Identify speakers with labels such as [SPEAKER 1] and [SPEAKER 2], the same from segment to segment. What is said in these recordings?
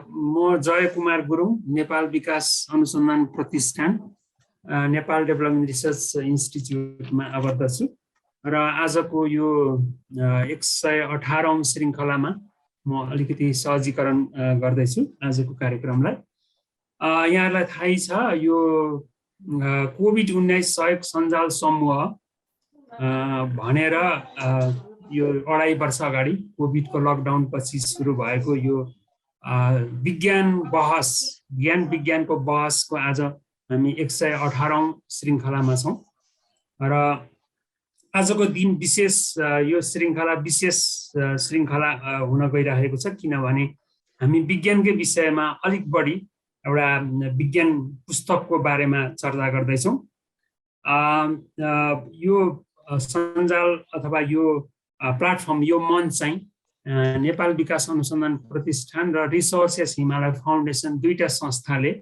[SPEAKER 1] म जय कुमार गुरुङ, नेपाल विकास अनुसन्धान प्रतिष्ठान नेपाल डेभलपमेन्ट रिसर्च इन्स्टिच्युटमा आबद्ध छु र आजको यो 118औं श्रृङ्खलामा म अलिकति सहजीकरण गर्दैछु आजको कार्यक्रमलाई। यहाँलाई थाहै छ यो कोभिड-19 सहयोग सञ्जाल समूह भनेर यो 2.5 वर्ष अगाडि कोभिडको लकडाउन पछि सुरु भएको यो ज्ञान विज्ञानको बहसको आज हामी 118औं श्रृङ्खलामा छौँ र आजको दिन विशेष यो विशेष श्रृङ्खला हुन गइरहेको छ, किनभने हामी विज्ञानकै विषयमा अलिक बढी एउटा विज्ञान पुस्तकको बारेमा चर्चा गर्दैछौँ। यो सञ्जाल अथवा यो प्लेटफर्म, यो मञ्च चाहिँ नेपाल विकास अनुसन्धान प्रतिष्ठान र रिसोर्सेस हिमालय फाउन्डेसन दुईटा संस्थाले,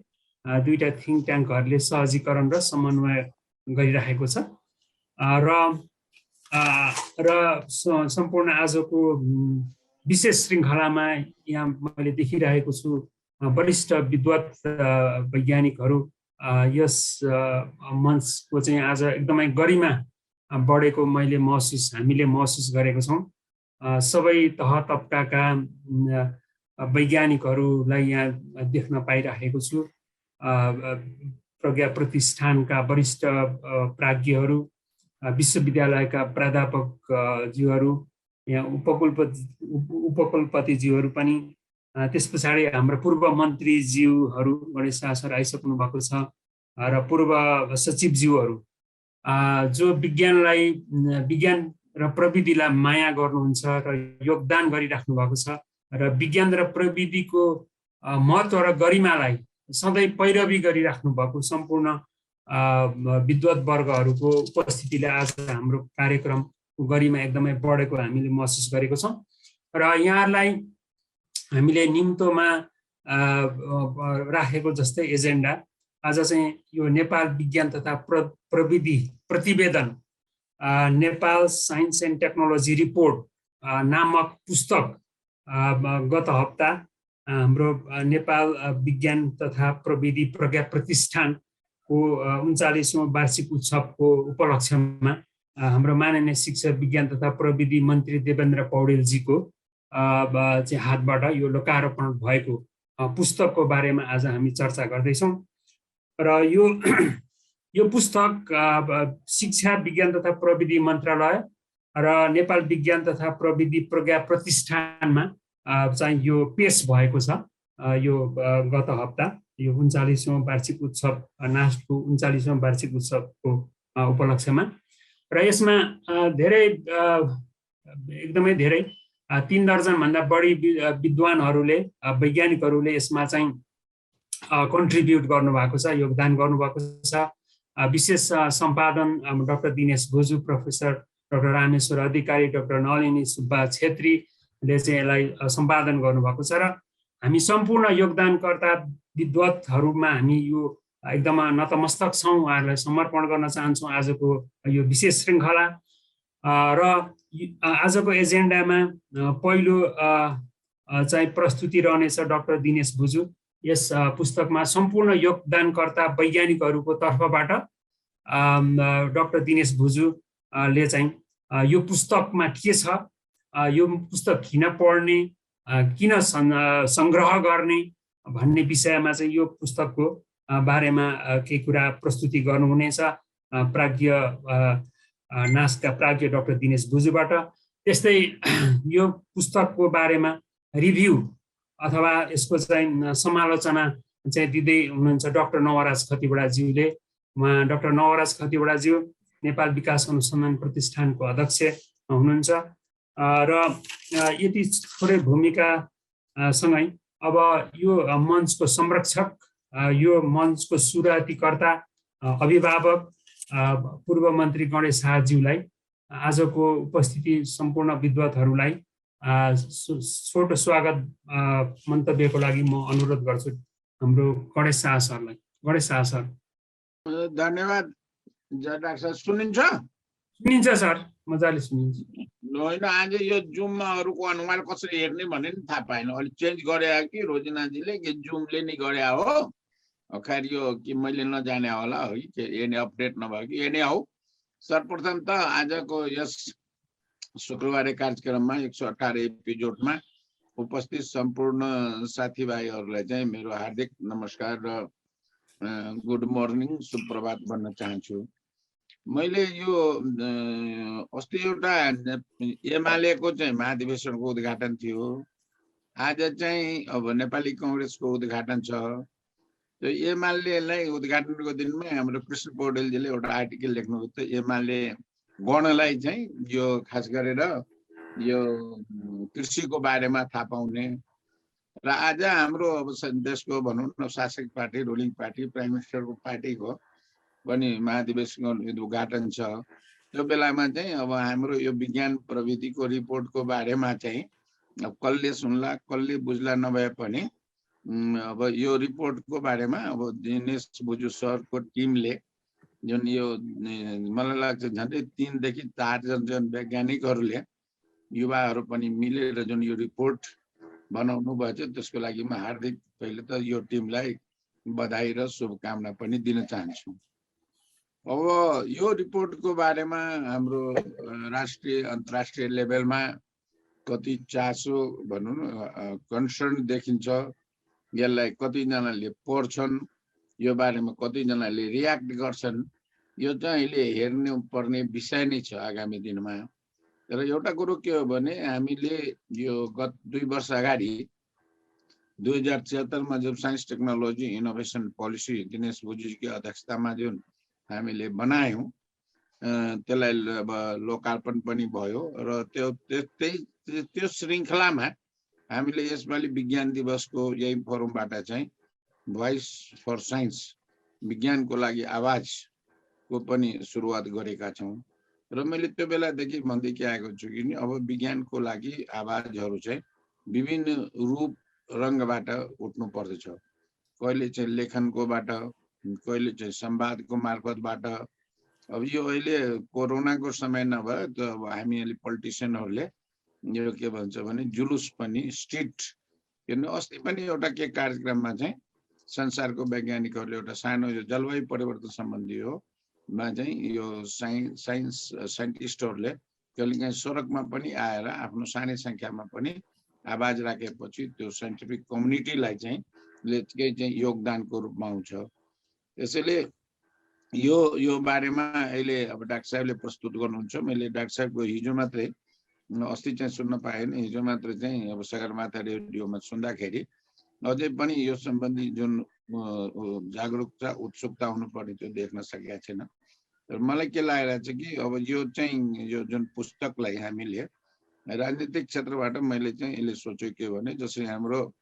[SPEAKER 1] दुईटा थिङ्क ट्याङ्कहरूले सहजीकरण र समन्वय गरिरहेको छ र सम्पूर्ण आजको विशेष श्रृङ्खलामा यहाँ मैले देखिरहेको छु वरिष्ठ विद्वत वैज्ञानिकहरू यस मञ्चको चाहिँ आज एकदमै गरिमा बढेको हामीले महसुस गरेको छौँ। सबै तह तबकाका वैज्ञानिकहरूलाई यहाँ देख्न पाइरहेको छु। प्रज्ञा प्रतिष्ठानका वरिष्ठ प्राज्ञहरू, विश्वविद्यालयका प्राध्यापकज्यूहरू, यहाँ उपकुलपतिज्यूहरू पनि, त्यस पछाडि हाम्रो पूर्व मन्त्रीज्यूहरू गणेश शाह सर आइसक्नु भएको छ र पूर्व सचिवज्यूहरू जो विज्ञान र प्रविधिलाई माया गर्नुहुन्छ र योगदान गरिराख्नु भएको छ र विज्ञान र प्रविधिको महत्त्व र गरिमालाई सधैँ पैरवी गरिराख्नु भएको सम्पूर्ण विद्वत वर्गहरूको उपस्थितिले आज हाम्रो कार्यक्रमको गरिमा एकदमै बढेको हामीले महसुस गरेको छौँ र यहाँहरूलाई हामीले निम्तोमा राखेको जस्तै एजेन्डा आज चाहिँ यो नेपाल विज्ञान तथा प्रविधि प्रतिवेदन, Nepal science and technology report नामक पुस्तक गत हप्ता हाम्रो नेपाल विज्ञान तथा प्रविधि प्रज्ञा प्रतिष्ठानको 39औं वार्षिक उत्सवको उपलक्ष्यमा हाम्रो माननीय शिक्षा विज्ञान तथा प्रविधि मन्त्री देवेन्द्र पौडेलजीको चाहिँ हातबाट यो लोकार्पण भएको पुस्तकको बारेमा आज हामी चर्चा गर्दैछौँ र यो पुस्तक शिक्षा विज्ञान तथा प्रविधि मन्त्रालय र नेपाल विज्ञान तथा प्रविधि प्रज्ञा प्रतिष्ठानमा चाहिँ यो पेश भएको छ। यो गत हप्ता यो 39औं वार्षिक उत्सव, नास्टको 39औं वार्षिक उत्सवको उपलक्ष्यमा र यसमा एकदमै धेरै 3 दर्जनभन्दा बढी विद्वानहरूले, वैज्ञानिकहरूले यसमा चाहिँ कन्ट्रिब्युट गर्नुभएको छ, योगदान गर्नुभएको छ। विशेष सम्पादन doctor Dinesh Bhuju, professor doctor Rameshwar Adhikari, doctor Nalini Subba छेत्रीले चाहिँ यसलाई सम्पादन गर्नुभएको छ र हामी सम्पूर्ण योगदानकर्ता विद्वतहरूमा हामी यो एकदम नतमस्तक छौँ, उहाँहरूलाई समर्पण गर्न चाहन्छौँ आजको यो विशेष श्रृङ्खला र आजको एजेन्डामा पहिलो चाहिँ प्रस्तुति रहनेछ डाक्टर दिनेश भुजू। यस पुस्तकमा सम्पूर्ण योगदानकर्ता वैज्ञानिकहरूको तर्फबाट डाक्टर दिनेश भुजूले चाहिँ यो पुस्तकमा के छ, यो पुस्तक किन पढ्ने, किन सङ्ग्रह गर्ने भन्ने विषयमा चाहिँ यो पुस्तकको बारेमा केही कुरा प्रस्तुति गर्नुहुनेछ नासका प्राज्ञ डाक्टर दिनेश भुजूबाट। त्यस्तै यो पुस्तकको बारेमा रिभ्यू अथवा यसको चाहिँ समालोचना चाहिँ दिँदै हुनुहुन्छ डाक्टर नवराज खतिवडाज्यूले। उहाँ डाक्टर नवराज खतिवडाज्यू नेपाल विकास अनुसन्धान प्रतिष्ठानको अध्यक्ष हुनुहुन्छ र यति थोरै भूमिका सँगै अब यो मञ्चको संरक्षक, यो मञ्चको सुरुवातीकर्ता, अभिभावक पूर्व मन्त्री गणेश शाहज्यूलाई आजको उपस्थिति सम्पूर्ण विद्वतहरूलाई छोटो स्वागत मन्तव्यको लागि म अनुरोध गर्छु हाम्रो गणेश शाह सरलाई। गणेश शाह सर।
[SPEAKER 2] धन्यवाद डाक्टर सर। सुनिन्छ
[SPEAKER 1] सर? मजाले सुनिन्छ।
[SPEAKER 2] होइन आज यो जुममा अरूको अनुहार कसरी हेर्ने भन्ने नि थाहा पाएन। अलि चेन्ज गरे कि रोजिनाजीले कि जुमले नि गरे हो, खैर यो कि मैले नजाने होला है कि एनी अपडेट नभयो कि एनी हौ। सर्वप्रथम त आजको यस शुक्रबारे कार्यक्रममा 118 एपिसोडमा उपस्थित सम्पूर्ण साथीभाइहरूलाई चाहिँ मेरो हार्दिक नमस्कार र गुड मर्निङ सुप्रभात भन्न चाहन्छु। मैले यो अस्ति एउटा एमालेको चाहिँ महाधिवेशनको उद्घाटन थियो, आज चाहिँ अब नेपाली कांग्रेसको उद्घाटन छ। त्यो एमालेलाई उद्घाटनको दिनमै हाम्रो कृष्ण पौडेलजीले एउटा आर्टिकल लेख्नुभयो त एमाले गणलाई चाहिँ यो खास गरेर यो कृषिको बारेमा थाहा पाउने र आज हाम्रो अब देशको भनौँ न शासक पार्टी रुलिङ पार्टी प्राइम मिनिस्टरको पार्टीको पनि महाधिवेशनको उद्घाटन छ। त्यो बेलामा चाहिँ अब हाम्रो यो विज्ञान प्रविधिको रिपोर्टको बारेमा चाहिँ अब कसले सुन्ला कसले बुझ्ला नभए पनि अब यो रिपोर्टको बारेमा अब दिनेश बुजु सरको टिमले जुन यो मलाई लाग्छ झन्डै 3 देखि 4 जन वैज्ञानिकहरूले युवाहरू पनि मिलेर जुन यो रिपोर्ट बनाउनु भएछ त्यसको लागि म हार्दिक पहिले त यो टिमलाई बधाई र शुभकामना पनि दिन चाहन्छु। अब यो रिपोर्टको बारेमा हाम्रो राष्ट्रिय अन्तर्राष्ट्रिय लेभलमा कति चासो भनौँ न कन्सर्न देखिन्छ। यसलाई कतिजनाले पढ्छन्, यो बारेमा कतिजनाले रियाक्ट गर्छन्। यो चाहिँ अहिले हेर्नु पर्ने विषय नै छ आगामी दिनमा। तर एउटा कुरो के हो भने हामीले यो गत 2 वर्ष अगाडि 2076 मा जब science technology innovation policy Dinesh बुजुजीको अध्यक्षतामा जुन हामीले बनायौँ त्यसलाई अब लोकार्पण पनि भयो र त्यो श्रृङ्खलामा हामीले यसपालि विज्ञान दिवसको यही फोरमबाट चाहिँ भोइस फर साइन्स विज्ञानको लागि आवाजको पनि सुरुवात गरेका छौँ। र मैले त्यो बेलादेखि भन्दै आएको छु कि अब विज्ञानको लागि आवाजहरू चाहिँ विभिन्न रूप रङ्गबाट उठ्नु पर्दछ। कहिले चाहिँ लेखनकोबाट, कहिले चाहिँ संवादको मार्फतबाट। अब यो अहिले कोरोनाको समय नभए त अब हामी अहिले पोलिटिसियनहरूले यो के भन्छ भने जुलुस पनि स्ट्रिट किन अस्ति पनि एउटा के कार्यक्रममा चाहिँ संसारको वैज्ञानिकहरूले एउटा सानो यो जलवायु परिवर्तन सम्बन्धी हो मा चाहिँ यो साइन्टिस्टहरूले कहिलेकाहीँ सडकमा पनि आएर आफ्नो सानै सङ्ख्यामा पनि आवाज राखेपछि त्यो साइन्टिफिक कम्युनिटीलाई चाहिँ केही चाहिँ योगदानको रूपमा आउँछ। त्यसैले यो बारेमा अहिले अब डाक्टर साहबले प्रस्तुत गर्नुहुन्छ। मैले डाक्टर साहबको हिजो मात्रै अस्ति चाहिँ सुन्न पाएन, हिजो मात्र चाहिँ अब सगरमाथा रेडियोमा सुन्दाखेरि अझै पनि यो सम्बन्धी जुन जागरुकता उत्सुकता हुनुपर्ने त्यो देख्न सकेका छैन। तर मलाई के लागेको छ कि अब यो चाहिँ यो जुन पुस्तकलाई हामीले राजनीतिक क्षेत्रबाट मैले चाहिँ यसले सोचेँ के भने जसरी हाम्रो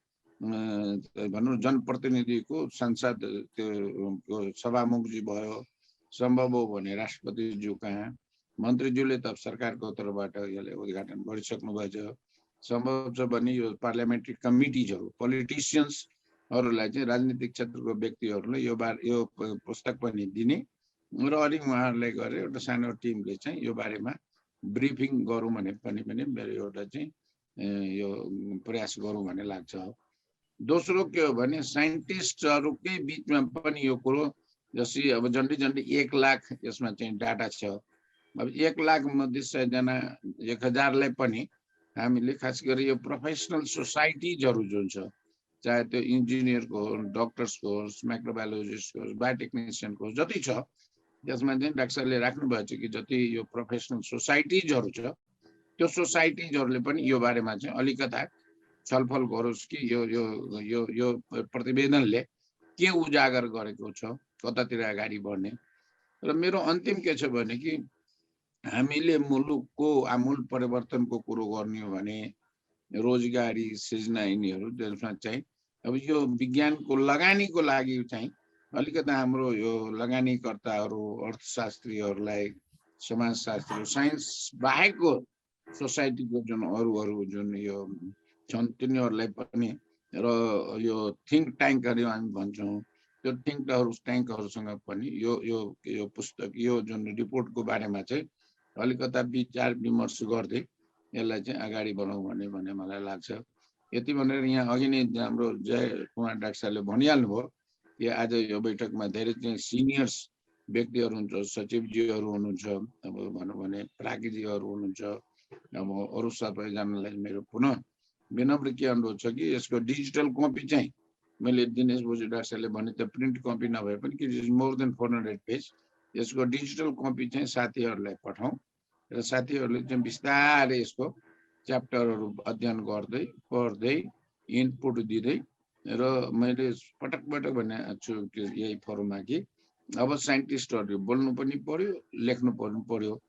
[SPEAKER 2] भनौँ जनप्रतिनिधिको संसद त्यो सभामुखजी भयो, सम्भव हो भने राष्ट्रपतिज्यू कहाँ, मन्त्रीज्यूले त सरकारको तर्फबाट यसले उद्घाटन गरिसक्नु भएछ। सम्भव छ भने यो पार्लियामेन्ट्री कमिटिजहरू पोलिटिसियन्सहरूलाई चाहिँ राजनीतिक क्षेत्रको व्यक्तिहरूलाई यो पुस्तक पनि दिने र अलि उहाँहरूलाई गरेर एउटा सानो टिमले चाहिँ यो बारेमा ब्रिफिङ गरौँ भने पनि मेरो एउटा चाहिँ यो प्रयास गरौँ भन्ने लाग्छ। दोस्रो के हो भने साइन्टिस्टहरूकै बिचमा पनि यो कुरो जसरी अब झन्डै 1 लाख यसमा चाहिँ डाटा छ। अब 1 लाख मध्ये 100 जना 1000लाई पनि हामीले खास गरी यो प्रोफेसनल सोसाइटिजहरू जुन छ, चाहे त्यो इन्जिनियरको होस्, डक्टर्सको होस्, माइक्रोबायोलोजिस्टको होस्, बायोटेक्निसियनको होस्, जति छ त्यसमा चाहिँ डाक्टर साहबले राख्नुभएको छ कि जति यो प्रोफेसनल सोसाइटिजहरू छ त्यो सोसाइटिजहरूले पनि यो बारेमा चाहिँ अलिकता छलफल गरोस् कि यो प्रतिवेदनले के उजागर गरेको छ, कतातिर अगाडि बढ्ने। र मेरो अन्तिम के छ भने कि हामीले मुलुकको आमूल परिवर्तनको कुरो गर्ने हो भने रोजगारी सृजना यिनीहरू जसमा चाहिँ अब यो विज्ञानको लगानीको लागि चाहिँ अलिकता हाम्रो यो लगानीकर्ताहरू, अर्थशास्त्रीहरूलाई, समाजशास्त्री, साइन्स बाहेकको सोसाइटीको जुन अरू जुन यो छन् तिनीहरूलाई पनि र यो थिङ्क ट्याङ्कहरू हामी भन्छौँ, त्यो थिङ्क ट्याङ्कहरूसँग पनि यो पुस्तक यो जुन रिपोर्टको बारेमा चाहिँ अलिकता विचार विमर्श गर्दै यसलाई चाहिँ अगाडि बढाउँ भन्ने मलाई लाग्छ। यति भनेर यहाँ अघि नै हाम्रो जय कुमार डाक्टर साहबले भनिहाल्नुभयो कि आज यो बैठकमा धेरै चाहिँ सिनियर्स व्यक्तिहरू हुन्छ, सचिवजीहरू हुनुहुन्छ, अब भनौँ भने प्राज्ञजीहरू हुनुहुन्छ। अब अरू सबैजनालाई मेरो पुनः विनम्र के अनुरोध छ कि यसको डिजिटल कपी चाहिँ मैले दिनेश बोजू डाक्टर साहबले भने त प्रिन्ट कपी नभए पनि कि इज मोर देन 400 पेज, यसको डिजिटल कपी चाहिँ साथीहरूलाई पठाउँ र साथीहरूले चाहिँ बिस्तारै यसको च्याप्टरहरू अध्ययन गर्दै पढ्दै इनपुट दिँदै र मैले पटक पटक भने छु कि यही फोरममा कि अब साइन्टिस्टहरू बोल्नु पनि पर्यो, लेख्नु पनि पर्यो।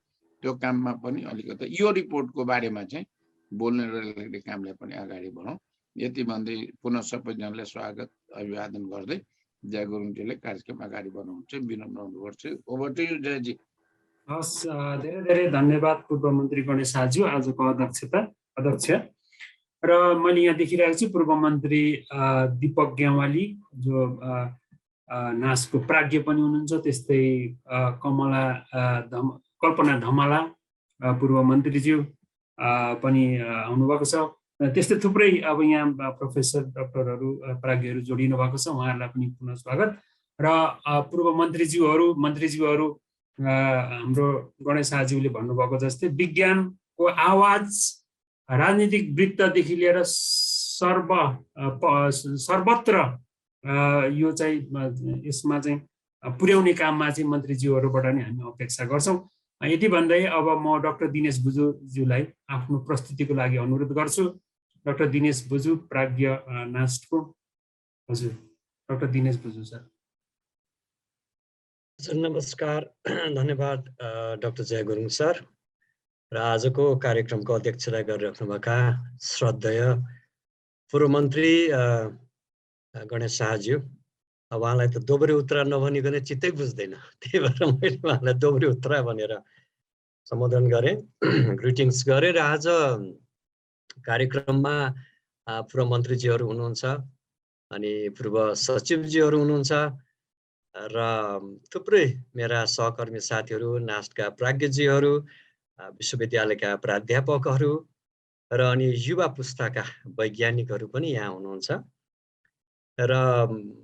[SPEAKER 2] त्यो काममा पनि अलिकति यो रिपोर्टको बारेमा चाहिँ बोल्ने र लेख्ने कामलाई पनि अगाडि बढाउँ। यति भन्दै पुनः सबैजनालाई स्वागत अभिवादन गर्दै जय गुरुङजीले कार्यक्रम अगाडि बढाउनु चाहिँ विनम्र अनुरोध गर्छु। ओभर टु यु जयजी।
[SPEAKER 1] हस्, धेरै धेरै धन्यवाद पूर्व मन्त्री गणेश शाहज्यू, आजको अध्यक्ष। र मैले यहाँ देखिरहेको छु पूर्व मन्त्री दीपक ग्यावाली जो नासको प्राज्ञ पनि हुनुहुन्छ, त्यस्तै कल्पना धमाला पूर्व मन्त्रीज्यू पनि आउनुभएको छ। त्यस्तै थुप्रै अब यहाँ प्रोफेसर डाक्टरहरू प्राज्ञहरू जोडिनु भएको छ, उहाँहरूलाई पनि पुनः स्वागत। र पूर्व मन्त्रीज्यूहरू हाम्रो गणेश शाहज्यूले भन्नुभएको जस्तै विज्ञानको आवाज राजनीतिक वृत्तदेखि लिएर सर्वत्र यो चाहिँ यसमा चाहिँ पुर्याउने काममा चाहिँ मन्त्रीज्यूहरूबाट नै हामी अपेक्षा गर्छौँ। यति भन्दै अब म डाक्टर दिनेश बुजुज्यूलाई आफ्नो प्रस्तुतिको लागि अनुरोध गर्छु। डाक्टर दिनेश बुजु, प्राज्ञ नास्टको। हजुर डाक्टर दिनेश बुजु सर।
[SPEAKER 3] नमस्कार, धन्यवाद डाक्टर जय गुरुङ सर र आजको कार्यक्रमको अध्यक्षता गरिराख्नुभएका श्रद्धेय पूर्व मन्त्री गणेश शाहज्यू। उहाँलाई त दोब्रे उत्तरा नभनिकन चित्तै बुझ्दैन, त्यही भएर मैले उहाँलाई दोब्रे उत्तरा भनेर सम्बोधन गरेँ, ग्रिटिङ्स गरेँ। र आज कार्यक्रममा पूर्व मन्त्रीजीहरू हुनुहुन्छ, अनि पूर्व सचिवजीहरू हुनुहुन्छ र थुप्रै मेरा सहकर्मी साथीहरू, नास्टका प्राज्ञजीहरू, विश्वविद्यालयका प्राध्यापकहरू र अनि युवा पुस्ताका वैज्ञानिकहरू पनि यहाँ हुनुहुन्छ। र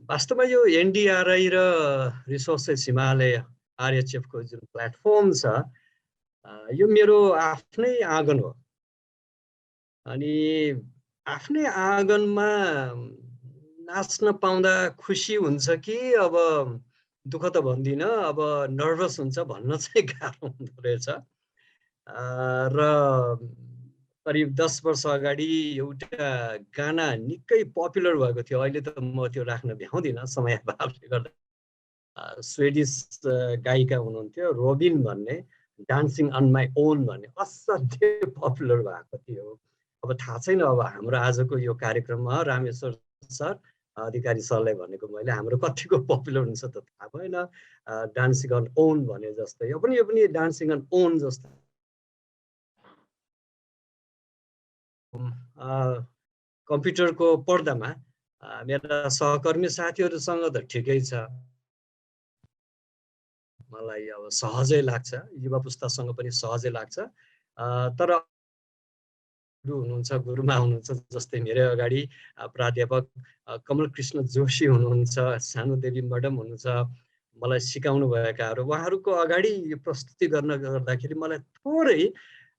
[SPEAKER 3] वास्तवमा यो एनडिआरआई र रिसोर्सेस हिमालय आरएचएफको जुन प्लेटफर्म छ, यो मेरो आफ्नै आँगन हो। अनि आफ्नै आँगनमा नाच्न पाउँदा खुसी हुन्छ कि अब दुःख त भन्दिनँ, अब नर्भस हुन्छ भन्न चाहिँ गाह्रो हुँदो रहेछ। र करिब 10 वर्ष अगाडि एउटा गाना निकै पपुलर भएको थियो, अहिले त म त्यो राख्न भ्याउँदिनँ समय अभावले गर्दा। स्वेडिस गायिका हुनुहुन्थ्यो रोबिन भन्ने, डान्सिङ अन माई ओन भन्ने असाध्यै पपुलर भएको थियो। अब थाहा छैन, अब हाम्रो आजको यो कार्यक्रममा रामेश्वर सर अधिकारी सरलाई भनेको मैले हाम्रो कतिको पपुलर हुन्छ त थाहा भएन। डान्सिङ अन ओन भने जस्तै यो पनि डान्सिङ अन ओन जस्तो कम्प्युटरको पर्दामा मेरा सहकर्मी साथीहरूसँग त ठिकै छ, मलाई अब सहजै लाग्छ, युवा पुस्तासँग पनि सहजै लाग्छ। तर हुनुहुन्छ, गुरुमा हुनुहुन्छ, जस्तै मेरै अगाडि प्राध्यापक कमल कृष्ण जोशी हुनुहुन्छ, सानो देवी म्याडम हुनुहुन्छ, मलाई सिकाउनु भएकाहरू, उहाँहरूको अगाडि यो प्रस्तुति गर्दाखेरि मलाई थोरै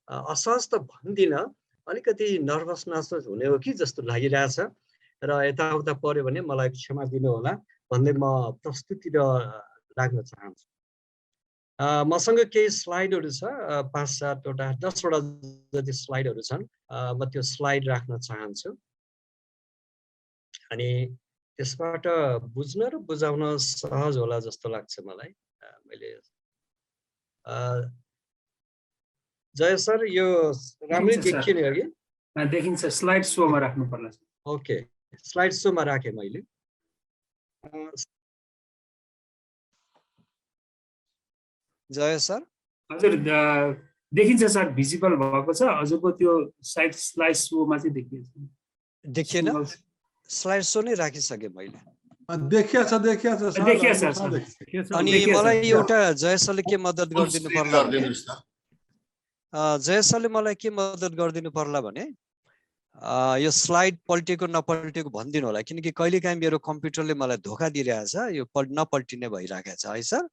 [SPEAKER 3] असहज त भन्दिनँ, अलिकति नर्भस हुने हो कि जस्तो लागिरहेछ। र यताउता पर्यो भने मलाई क्षमा दिनुहोला भन्दै म प्रस्तुति लाग्न चाहन्छु। मसँग केही स्लाइडहरू छ, 5-7वटा 10वटा जति स्लाइडहरू छन्। म त्यो स्लाइड राख्न चाहन्छु, अनि त्यसबाट बुझ्न र बुझाउन सहज होला जस्तो लाग्छ मलाई। मैले जय सर, यो राम्रै देखियो नि अघि?
[SPEAKER 1] देखिन्छ, स्लाइड सोमा राख्नु पर्ला।
[SPEAKER 3] ओके, स्लाइड सोमा राखेँ मैले। जय सर।
[SPEAKER 1] हजुर देखिन्छ सर, भिजिबल भएको छ हजुरको त्यो स्लाइड सोमा चाहिँ
[SPEAKER 3] देखिएन? स्लाइड सो नै राखिसकेँ मैले।
[SPEAKER 4] देखिया छ
[SPEAKER 3] अनि मलाई एउटा जय सरले के मद्दत गरिदिनु पर्ला? जय सरले मलाई के मद्दत गरिदिनु पर्ला भने यो स्लाइड पल्टेको नपल्टेको भनिदिनु होला, किनकि कहिलेकाहीँ मेरो कम्प्युटरले मलाई धोका दिइरहेछ, यो नपल्टिने भइरहेको छ है सर।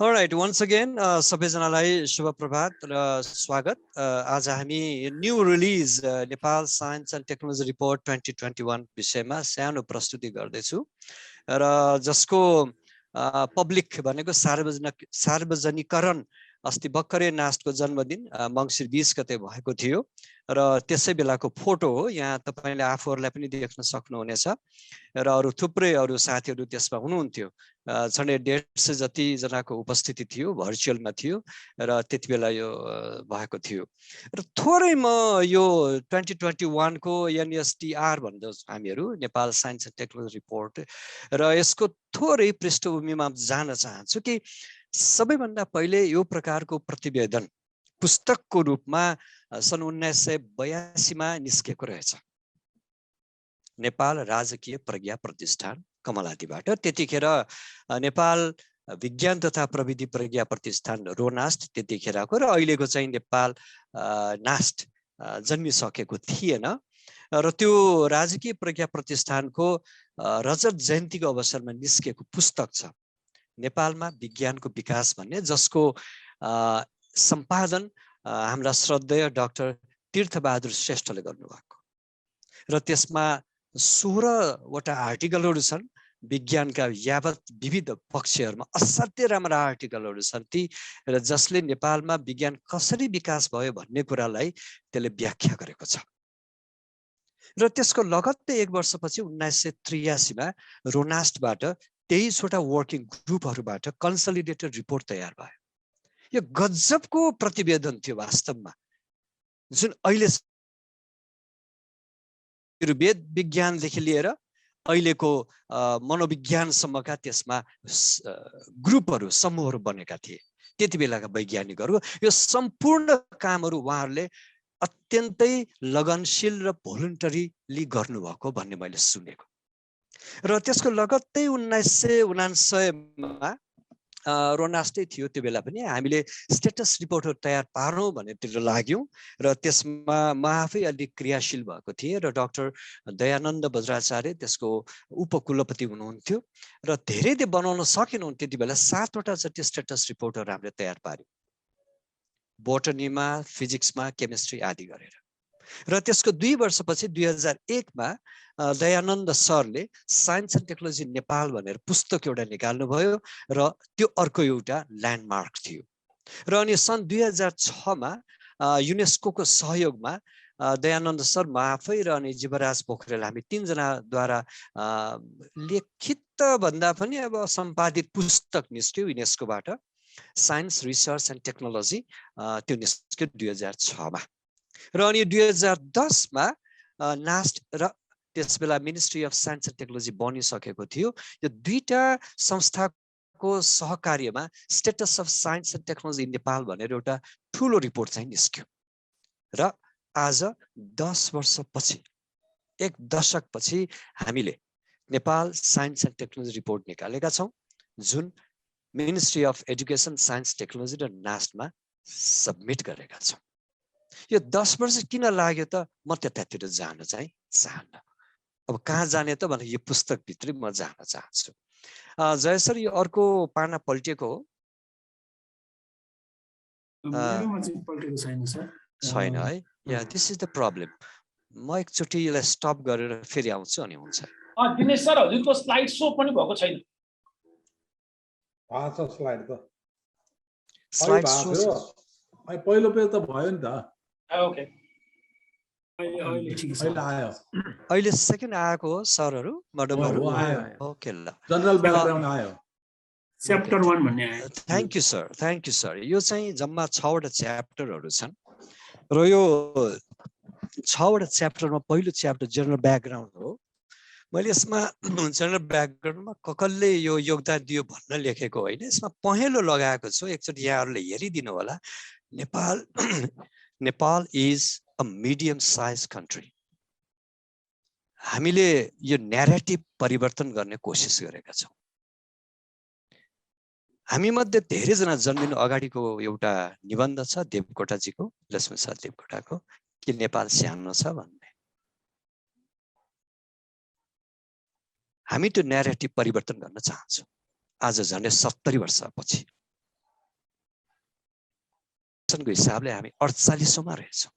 [SPEAKER 3] अलराइट, वन्स अगेन सबैजनालाई शुभ प्रभात र स्वागत। आज हामी new release Nepal science and technology report 2021 विषयमा सानो प्रस्तुति गर्दैछु र जसको पब्लिक भनेको सार्वजनिकरण अस्ति भर्खरै नास्टको जन्मदिन मङ्सिर 20 गते भएको थियो र त्यसै बेलाको फोटो हो। यहाँ तपाईले आफूहरूलाई पनि देख्न सक्नुहुनेछ र अरू थुप्रै अरू साथीहरू त्यसमा हुनुहुन्थ्यो। झन्डै 150 जति जनाको उपस्थिति थियो, भर्चुअलमा थियो र त्यति बेला यो भएको थियो। र थोरै म यो 2021 को NSTR भन्दछौँ हामीहरू, Nepal science and technology report, र यसको थोरै पृष्ठभूमिमा जान चाहन्छु कि सबैभन्दा पहिले यो प्रकारको प्रतिवेदन पुस्तकको रूपमा सन् 1982 मा निस्केको रहेछ नेपाल राजकीय प्रज्ञा प्रतिष्ठान कमलादीबाट। त्यतिखेर नेपाल विज्ञान तथा प्रविधि प्रज्ञा प्रतिष्ठान रोनास्ट त्यतिखेरको, र अहिलेको चाहिँ नेपाल नास्ट जन्मिसकेको थिएन। र त्यो राजकीय प्रज्ञा प्रतिष्ठानको रजत जयन्तीको अवसरमा निस्केको पुस्तक छ नेपालमा विज्ञानको विकास भन्ने, जसको सम्पादन हाम्रा श्रद्धेय डाक्टर तीर्थबहादुर श्रेष्ठले गर्नुभएको र त्यसमा 16 वटा आर्टिकलहरू छन्। विज्ञानका यावत विविध पक्षहरूमा असाध्यै राम्रा आर्टिकलहरू छन् ती, र जसले नेपालमा विज्ञान कसरी विकास भयो भन्ने कुरालाई त्यसले व्याख्या गरेको छ। र त्यसको लगत्तै 1 वर्षपछि 1983 मा रोनास्टबाट 23 वटा वर्किङ ग्रुपहरूबाट कन्सोलिडेटेड रिपोर्ट तयार भयो। यो गजबको प्रतिवेदन थियो वास्तवमा, जुन अहिले वेद विज्ञानदेखि लिएर अहिलेको मनोविज्ञानसम्मका त्यसमा ग्रुपहरू समूहहरू बनेका थिए त्यति बेलाका वैज्ञानिकहरू। यो सम्पूर्ण कामहरू उहाँहरूले अत्यन्तै लगनशील र भोलुन्टरीली गर्नुभएको भन्ने मैले सुनेको। र त्यसको लगत्तै 1999 मा रोनास्टै थियो त्यो बेला पनि, हामीले स्टेटस रिपोर्टहरू तयार पारौँ भन्नेतिर लाग्यौँ र त्यसमा म आफै अलिक क्रियाशील भएको थिएँ र डाक्टर दयानन्द बज्राचार्य त्यसको उपकुलपति हुनुहुन्थ्यो र धेरै त बनाउन सकेनौँ त्यति बेला। 7 वटा जति स्टेटस रिपोर्टहरू हामीले तयार पार्यौँ, बोटनीमा, फिजिक्समा, केमिस्ट्री आदि गरेर। र त्यसको 2 वर्षपछि 2001 मा दयानन्द सरले साइन्स एन्ड टेक्नोलोजी नेपाल भनेर पुस्तक एउटा निकाल्नुभयो र त्यो अर्को एउटा ल्यान्डमार्क थियो। र अनि सन् 2006 मा युनेस्को सहयोगमा दयानन्द सर, म आफै र अनि जीवराज पोखरेल, हामी 3 जनाद्वारा लिखित भन्दा पनि अब सम्पादित पुस्तक निस्क्यो युनेस्कोबाट, साइन्स रिसर्च एन्ड टेक्नोलोजी, त्यो निस्क्यो 2006 मा। र अनि 2010 मा नास्ट र त्यसबेला ministry of science and technology बनिसकेको थियो। यो दुईटा संस्थाको सहकार्यमा status of science and technology Nepal भनेर एउटा ठुलो रिपोर्ट चाहिँ निस्क्यो। र आज 10 वर्षपछि, 1 दशकपछि हामीले Nepal science and technology report निकालेका छौँ, जुन ministry of education, science, technology र नास्टमा सबमिट गरेका छौँ। यो 10 वर्ष किन लाग्यो त म त्यतातिर जान चाहिँ चाहन्न। अब कहाँ जाने त भने यो पुस्तकभित्रै म जान चाहन्छु। जय सर, यो अर्को पाना पल्टेको हो? छैन है? या दिस इज द प्रब्लम। म एकचोटि यसलाई स्टप गरेर फेरि आउँछु अनि हुन्छ।
[SPEAKER 4] दिनेश सर, हजुरको स्लाइड सो पनि भएको छैन।
[SPEAKER 5] स्लाइड त
[SPEAKER 3] स्लाइड सो
[SPEAKER 5] पहिलो पेज त भयो नि त।
[SPEAKER 4] ओके,
[SPEAKER 3] अहिले सेकेन्ड आएको हो सरहरू, म्याडमहरू? ओके, ल,
[SPEAKER 5] जनरल ब्याकग्राउन्ड आयो,
[SPEAKER 1] च्याप्टर 1 भन्ने आयो।
[SPEAKER 3] Thank you sir, thank you sir. यो चाहिँ जम्मा 6 वटा च्याप्टरहरू छन् र यो 6 वटा च्याप्टरमा पहिलो च्याप्टर जनरल ब्याकग्राउन्ड हो। मैले यसमा जनरल ब्याकग्राउन्डमा कसले यो योगदान दियो भन्न लेखेको होइन, यसमा पहेँलो लगाएको छु, एकचोटि यहाँहरूले हेरिदिनु होला। Nepal is a medium size country. हामीले यो न्यारेटिभ परिवर्तन गर्ने कोसिस गरेका छौँ। हामी मध्ये धेरैजना जन्मिनु अगाडिको एउटा निबन्ध छ देवकोटाजीको, लक्ष्मीप्रसाद देवकोटाको, कि नेपाल सानो छ भन्ने। हामी त्यो न्यारेटिभ परिवर्तन गर्न चाहन्छौँ आज झन्डै 70 वर्षपछि। हिसाबले हामी 48औंमा रहेछौँ।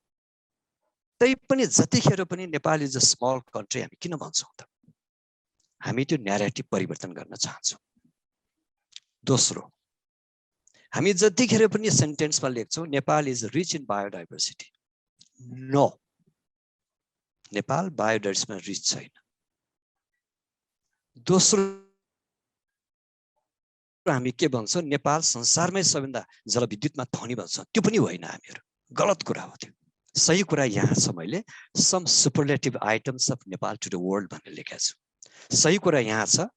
[SPEAKER 3] तैपनि जतिखेर पनि Nepal is a small country हामी किन भन्छौँ त? हामी त्यो न्यारेटिभ परिवर्तन गर्न चाहन्छौँ। दोस्रो, हामी जतिखेर पनि सेन्टेन्समा लेख्छौँ Nepal is rich in biodiversity. No, Nepal बायोडाइभर्सिटीमा रिच छैन। दोस्रो, हामी के भन्छौँ नेपाल संसारमै सबैभन्दा जलविद्युतमा धनी भन्छौँ, त्यो पनि होइन, हामीहरू गलत कुरा हो त्यो। सही कुरा यहाँ छ, मैले some superlative items of Nepal to the world भनेर लेखेको छु। सही कुरा यहाँ छ,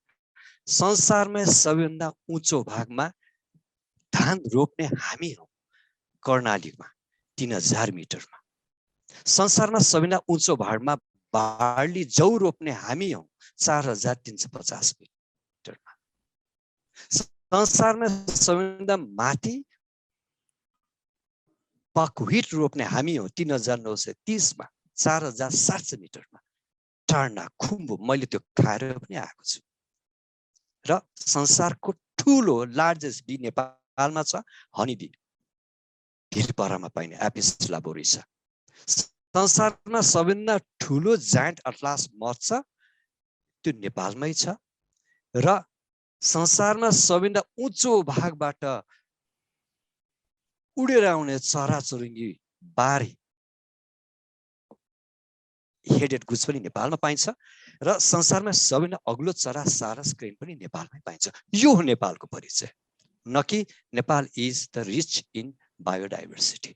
[SPEAKER 3] संसारमै सबैभन्दा उँचो भागमा धान रोप्ने हामी हौँ कर्णालीमा 3000 मिटरमा। संसारमा सबैभन्दा उँचो भागमा बार्ली जौ रोप्ने हामी हौँ 4350 मिटरमा। संसारमा सबैभन्दा माथि बकव्हिट रोप्ने हामी हौँ 3930 मा 4700 मिटरमा। टार्ना खुम्बु मैले त्यो खाएर पनि आएको छु। र संसारको ठुलो लार्जेस्ट बी नेपालमा छ, हनी बी, भिरपरामा पाइने एपिस ल्याबोरिसा। संसारमा सबैभन्दा ठुलो जायन्ट अटलास मथ छ, त्यो नेपालमै छ। र संसारमा सबैभन्दा उँचो भागबाट उडेर आउने चराचुरुङ्गी बारी हेडेड गुज पनि नेपालमा पाइन्छ। र संसारमा सबैभन्दा अग्लो चरा सारस क्रेन पनि नेपालमै पाइन्छ। यो हो नेपालको परिचय, न कि Nepal is the rich in biodiversity.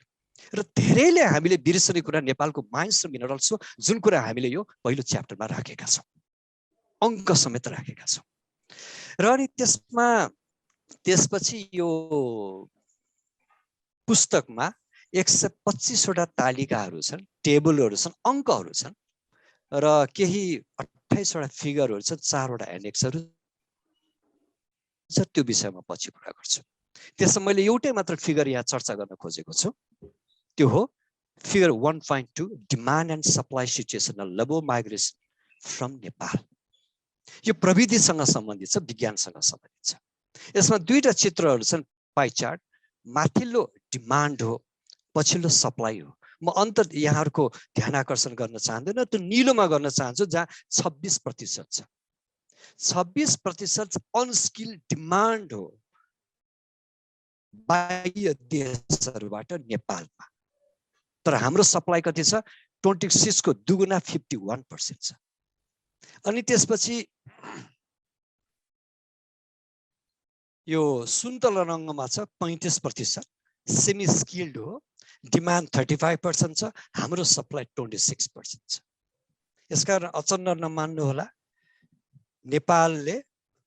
[SPEAKER 3] र धेरैले हामीले बिर्सने कुरा नेपालको माइन्स र मिनरल्स हो, जुन कुरा हामीले यो पहिलो च्याप्टरमा राखेका छौँ, अङ्क समेत राखेका छौँ। र अनि त्यसपछि यो पुस्तकमा 125 वटा तालिकाहरू छन्, टेबलहरू छन्, अङ्कहरू छन्, र केही 28 वटा फिगरहरू छन्, 4 वटा एनेक्सहरू छ। त्यो विषयमा पछि कुरा गर्छु। त्यसमा मैले एउटै मात्र फिगर यहाँ चर्चा गर्न खोजेको छु, त्यो हो figure 1.2, demand and supply situation of labour migration from Nepal. यो प्रविधिसँग सम्बन्धित छ, विज्ञानसँग सम्बन्धित छ। यसमा दुईटा चित्रहरू छन्, पाइ चार्ट। माथिल्लो डिमान्ड हो, पछिल्लो सप्लाई हो। म अन्त यहाँहरूको ध्यान आकर्षण गर्न चाहँदैन, त्यो निलोमा गर्न चाहन्छु जहाँ 26% छ। 26% अनस्किल डिमान्ड हो बाह्य देशहरूबाट नेपालमा। तर हाम्रो सप्लाई कति छ? 26 को दुगुना 51% छ। अनि त्यसपछि यो सुन्तला रङ्गमा छ 35%, सेमी स्किल्ड हो, डिमान्ड 35% छ, हाम्रो सप्लाई 26% छ। यसकारण अचम्म नमान्नु होला, नेपालले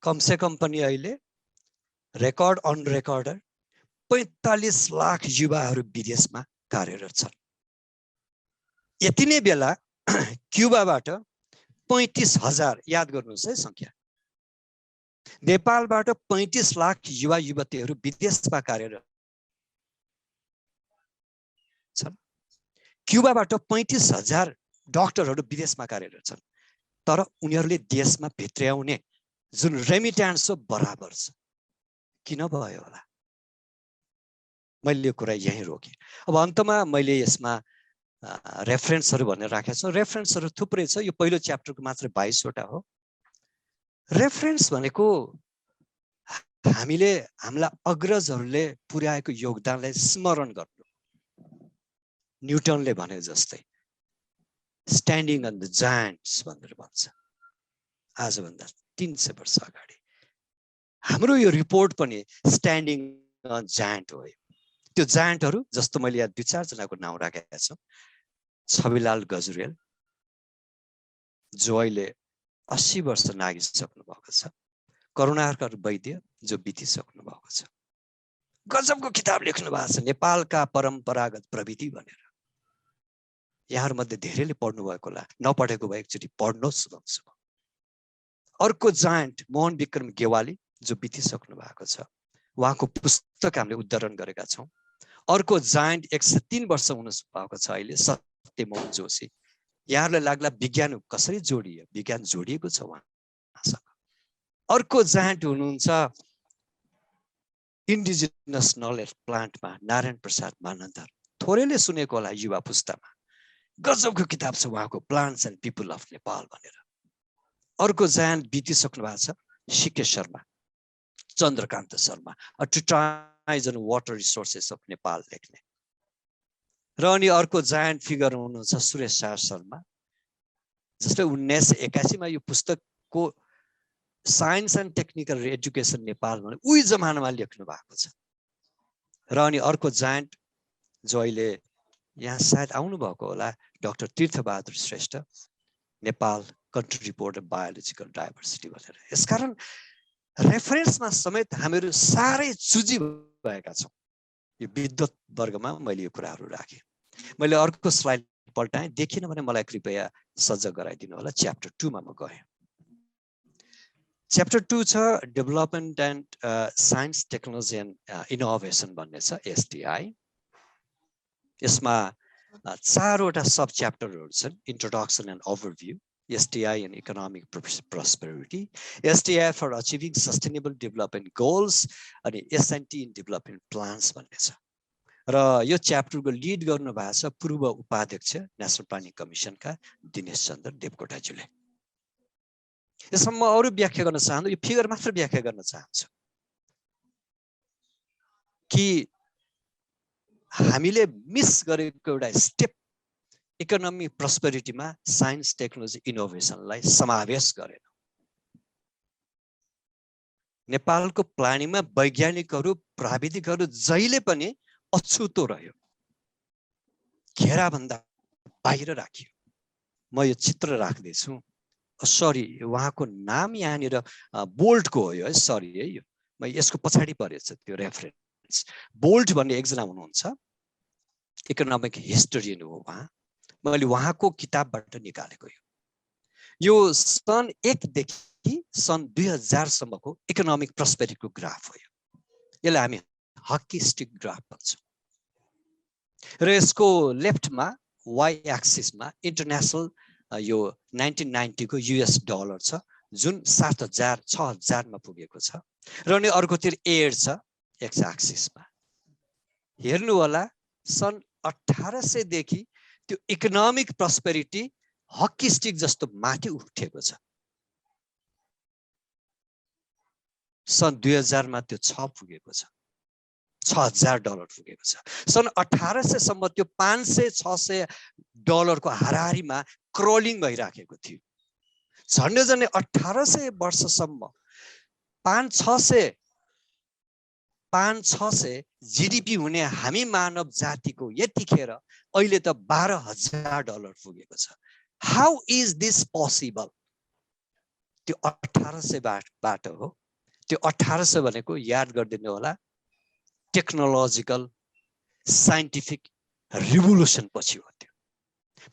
[SPEAKER 3] कमसेकम पनि अहिले रेकर्ड अन रेकर्डर 45 लाख युवाहरू विदेशमा कार्यरत छन्। यति नै बेला क्युबाबाट 35,000, याद गर्नुहोस् है संख्या, नेपालबाट 35 लाख युवा युवतीहरू विदेशमा कार्यरत छन्। क्युबाबाट 35,000 डाक्टरहरू विदेशमा कार्यरत छन्। तर उनीहरूले देशमा भित्र्याउने जुन रेमिट्यान्स हो बराबर छ। किन भयो होला? मैले यो कुरा यहीँ रोकेँ। अब अन्तमा मैले यसमा रेफरेन्सहरू भनेर राखेको छु। रेफरेन्सहरू थुप्रै छ, यो पहिलो च्याप्टरको मात्र 22 वटा हो। रेफरेन्स भनेको हामीले हाम्रा अग्रजहरूले पुर्याएको योगदानलाई स्मरण गर्नु। न्युटनले भने जस्तै स्ट्यान्डिङ अन द जायन्ट्स भनेर भन्छ, आजभन्दा 300 वर्ष अगाडि। हाम्रो यो रिपोर्ट पनि स्ट्यान्डिङ अन जायन्ट हो। त्यो जायन्टहरू जस्तो मैले यहाँ 2-4 जनाको नाउँ राखेका छु। छविलाल गजुरेल, जो अहिले 80 वर्ष नागिसक्नु भएको छ। करुणाकर वैद्य, जो बितिसक्नु भएको छ। गजबको किताब लेख्नु भएको छ, नेपालका परम्परागत प्रविधि भनेर। यहाँहरूमध्ये धेरैले पढ्नु भएको होला, नपढेको भए एकचोटि पढ्नुहोस् भन्छु। अर्को जायन्ट मोहन विक्रम गेवाली, जो बितिसक्नु भएको छ। उहाँको पुस्तक हामीले उद्धरण गरेका छौँ। अर्को जायन्ट 103 वर्ष हुनु भएको छ अहिले, सत्यमोहन जोशी। यहाँहरूलाई लाग्ला विज्ञान कसरी जोडियो, विज्ञान जोडिएको छ उहाँसँग। अर्को जायन्ट हुनुहुन्छ इन्डिजिनस नलेज प्लान्टमा नारायण प्रसाद मानन्दर। थोरैले सुनेको होला युवा पुस्तामा, गजबको किताब छ उहाँको, plants and people of Nepal भनेर। अर्को जायन्ट बितिसक्नु भएको छ CK Sharma, Chandrakant Sharma, a treatise on water resources of Nepal लेख्ने। र अनि अर्को जायन्ट फिगर हुनुहुन्छ सुरेश शाह शर्मा, जसले 1981 मा यो पुस्तकको science and technical education Nepal भने उही जमानामा लेख्नु भएको छ। र अनि अर्को जायन्ट जो अहिले यहाँ सायद आउनु भएको होला, doctor Tirthabahadur Shrestha, Nepal country report of biological diversity भनेर। यसकारण रेफरेन्समा समेत हामीहरू साह्रै चुजी भएका छौँ। यो विद्वत वर्गमा मैले यो कुराहरू राखेँ। मैले अर्को स्लाइड पल्टाएँ, देखिन भने मलाई कृपया सजग गराइदिनु होला। च्याप्टर 2 मा म गएँ। च्याप्टर 2 छ development and science technology and innovation भन्ने छ, एसटिआई। यसमा 4 वटा सब च्याप्टरहरू छन्। Introduction and overview, STI and economic prosperity, STI for achieving sustainable development goals, अनि S&T in development plans भन्ने छ। र यो च्याप्टरको लिड गर्नु भएको छ पूर्व उपाध्यक्ष नेशनल प्लानिङ कमिसनका दिनेश चन्द्र देवकोटाज्यूले। यसमा म अरू व्याख्या गर्न चाहन्छु, यो फिगर मात्र व्याख्या गर्न चाहन्छु कि हामीले मिस गरेको एउटा स्टेप इकोनोमिक प्रस्पेरिटीमा साइन्स टेक्नोलोजी इनोभेसनलाई समावेश गरेन। नेपालको प्लानिङमा वैज्ञानिकहरू प्राविधिकहरू जहिले पनि अछुतो रह्यो, घेराभन्दा बाहिर राखियो। म यो चित्र राख्दैछु, सरी उहाँको नाम यहाँनिर बोल्टको हो यो, सरी है, यो म यसको पछाडि परेछ त्यो रेफरेन्स। बोल्ट भन्ने एकजना हुनुहुन्छ इकोनोमिक हिस्टोरियन हो उहाँ, मैले उहाँको किताबबाट निकालेको यो सन् 1 देखि सन् 2000 सम्मको इकोनोमिक प्रस्पेरिटीको ग्राफ हो। यसलाई हामी हकी स्टिक ग्राफ भन्छौँ। र यसको लेफ्टमा वाइ एक्सिसमा इन्टरनेसनल यो 1990 को US डलर छ जुन 6000 मा पुगेको छ। र अनि अर्कोतिर एड छ एक्स एक्सिसमा। हेर्नु होला सन् 1800 देखि त्यो इकोनोमिक प्रस्पेरिटी हकी स्टिक जस्तो माथि उठेको छ। सन् 2000 मा त्यो 6 पुगेको छ, 6000 डलर पुगेको छ। सन् 1800 सम्म त्यो 500-600 डलरको हाराहारीमा क्रलिङ भइराखेको थियो। झन्डै झन्डै 1800 वर्षसम्म 500-600 GDP हुने हामी मानव जातिको यतिखेर अहिले त 12,000 डलर पुगेको छ। How is this possible? त्यो 1800 बाट हो। त्यो 1800 भनेको याद गरिदिनु होला, टेक्नोलोजिकल साइन्टिफिक रिभोल्युसन पछि हो। त्यो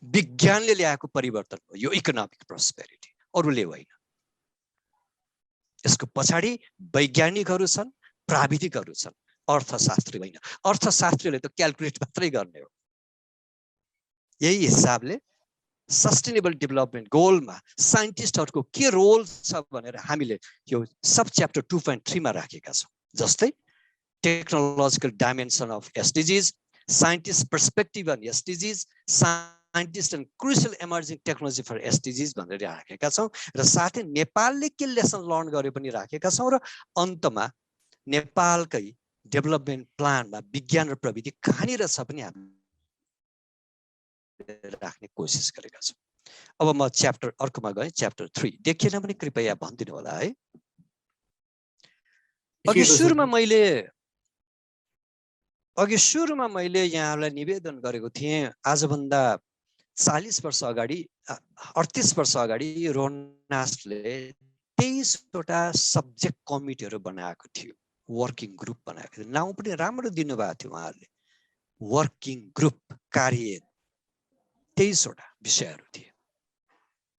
[SPEAKER 3] विज्ञानले ल्याएको परिवर्तन हो यो इकोनोमिक प्रस्पेरिटी, अरूले होइन। यसको पछाडि वैज्ञानिकहरू छन्, प्राविधिकहरू छन्, अर्थशास्त्री होइन। अर्थशास्त्रीले त क्याल्कुलेट मात्रै गर्ने हो। यही हिसाबले सस्टेनेबल डेभलपमेन्ट गोलमा साइन्टिस्टहरूको के रोल छ भनेर हामीले यो सब च्याप्टर 2.3 मा राखेका छौँ। जस्तै technological dimension of SDGs, scientist perspective on SDGs, scientist and crucial emerging technology for SDGs भनेर राखेका छौँ। र साथै नेपालले के लेसन लर्न गर्यो पनि राखेका छौँ। र अन्तमा नेपालकै डेभलपमेन्ट प्लानमा विज्ञान र प्रविधि कहाँनिर छ पनि हामी राख्ने कोसिस गरेका छौँ। अब म च्याप्टर अर्कोमा गएँ, च्याप्टर 3 देखिएन पनि कृपया भनिदिनु होला है। अघि सुरुमा मैले यहाँलाई निवेदन गरेको थिएँ, आजभन्दा 40 वर्ष अगाडि 38 वर्ष अगाडि रोनासले 23 वटा सब्जेक्ट कमिटीहरू बनाएको थियो, वर्किङ ग्रुप बनाएको थियो। नाउँ पनि राम्रो दिनुभएको थियो उहाँहरूले, वर्किङ ग्रुप कार्य 23 वटा विषयहरू थिए।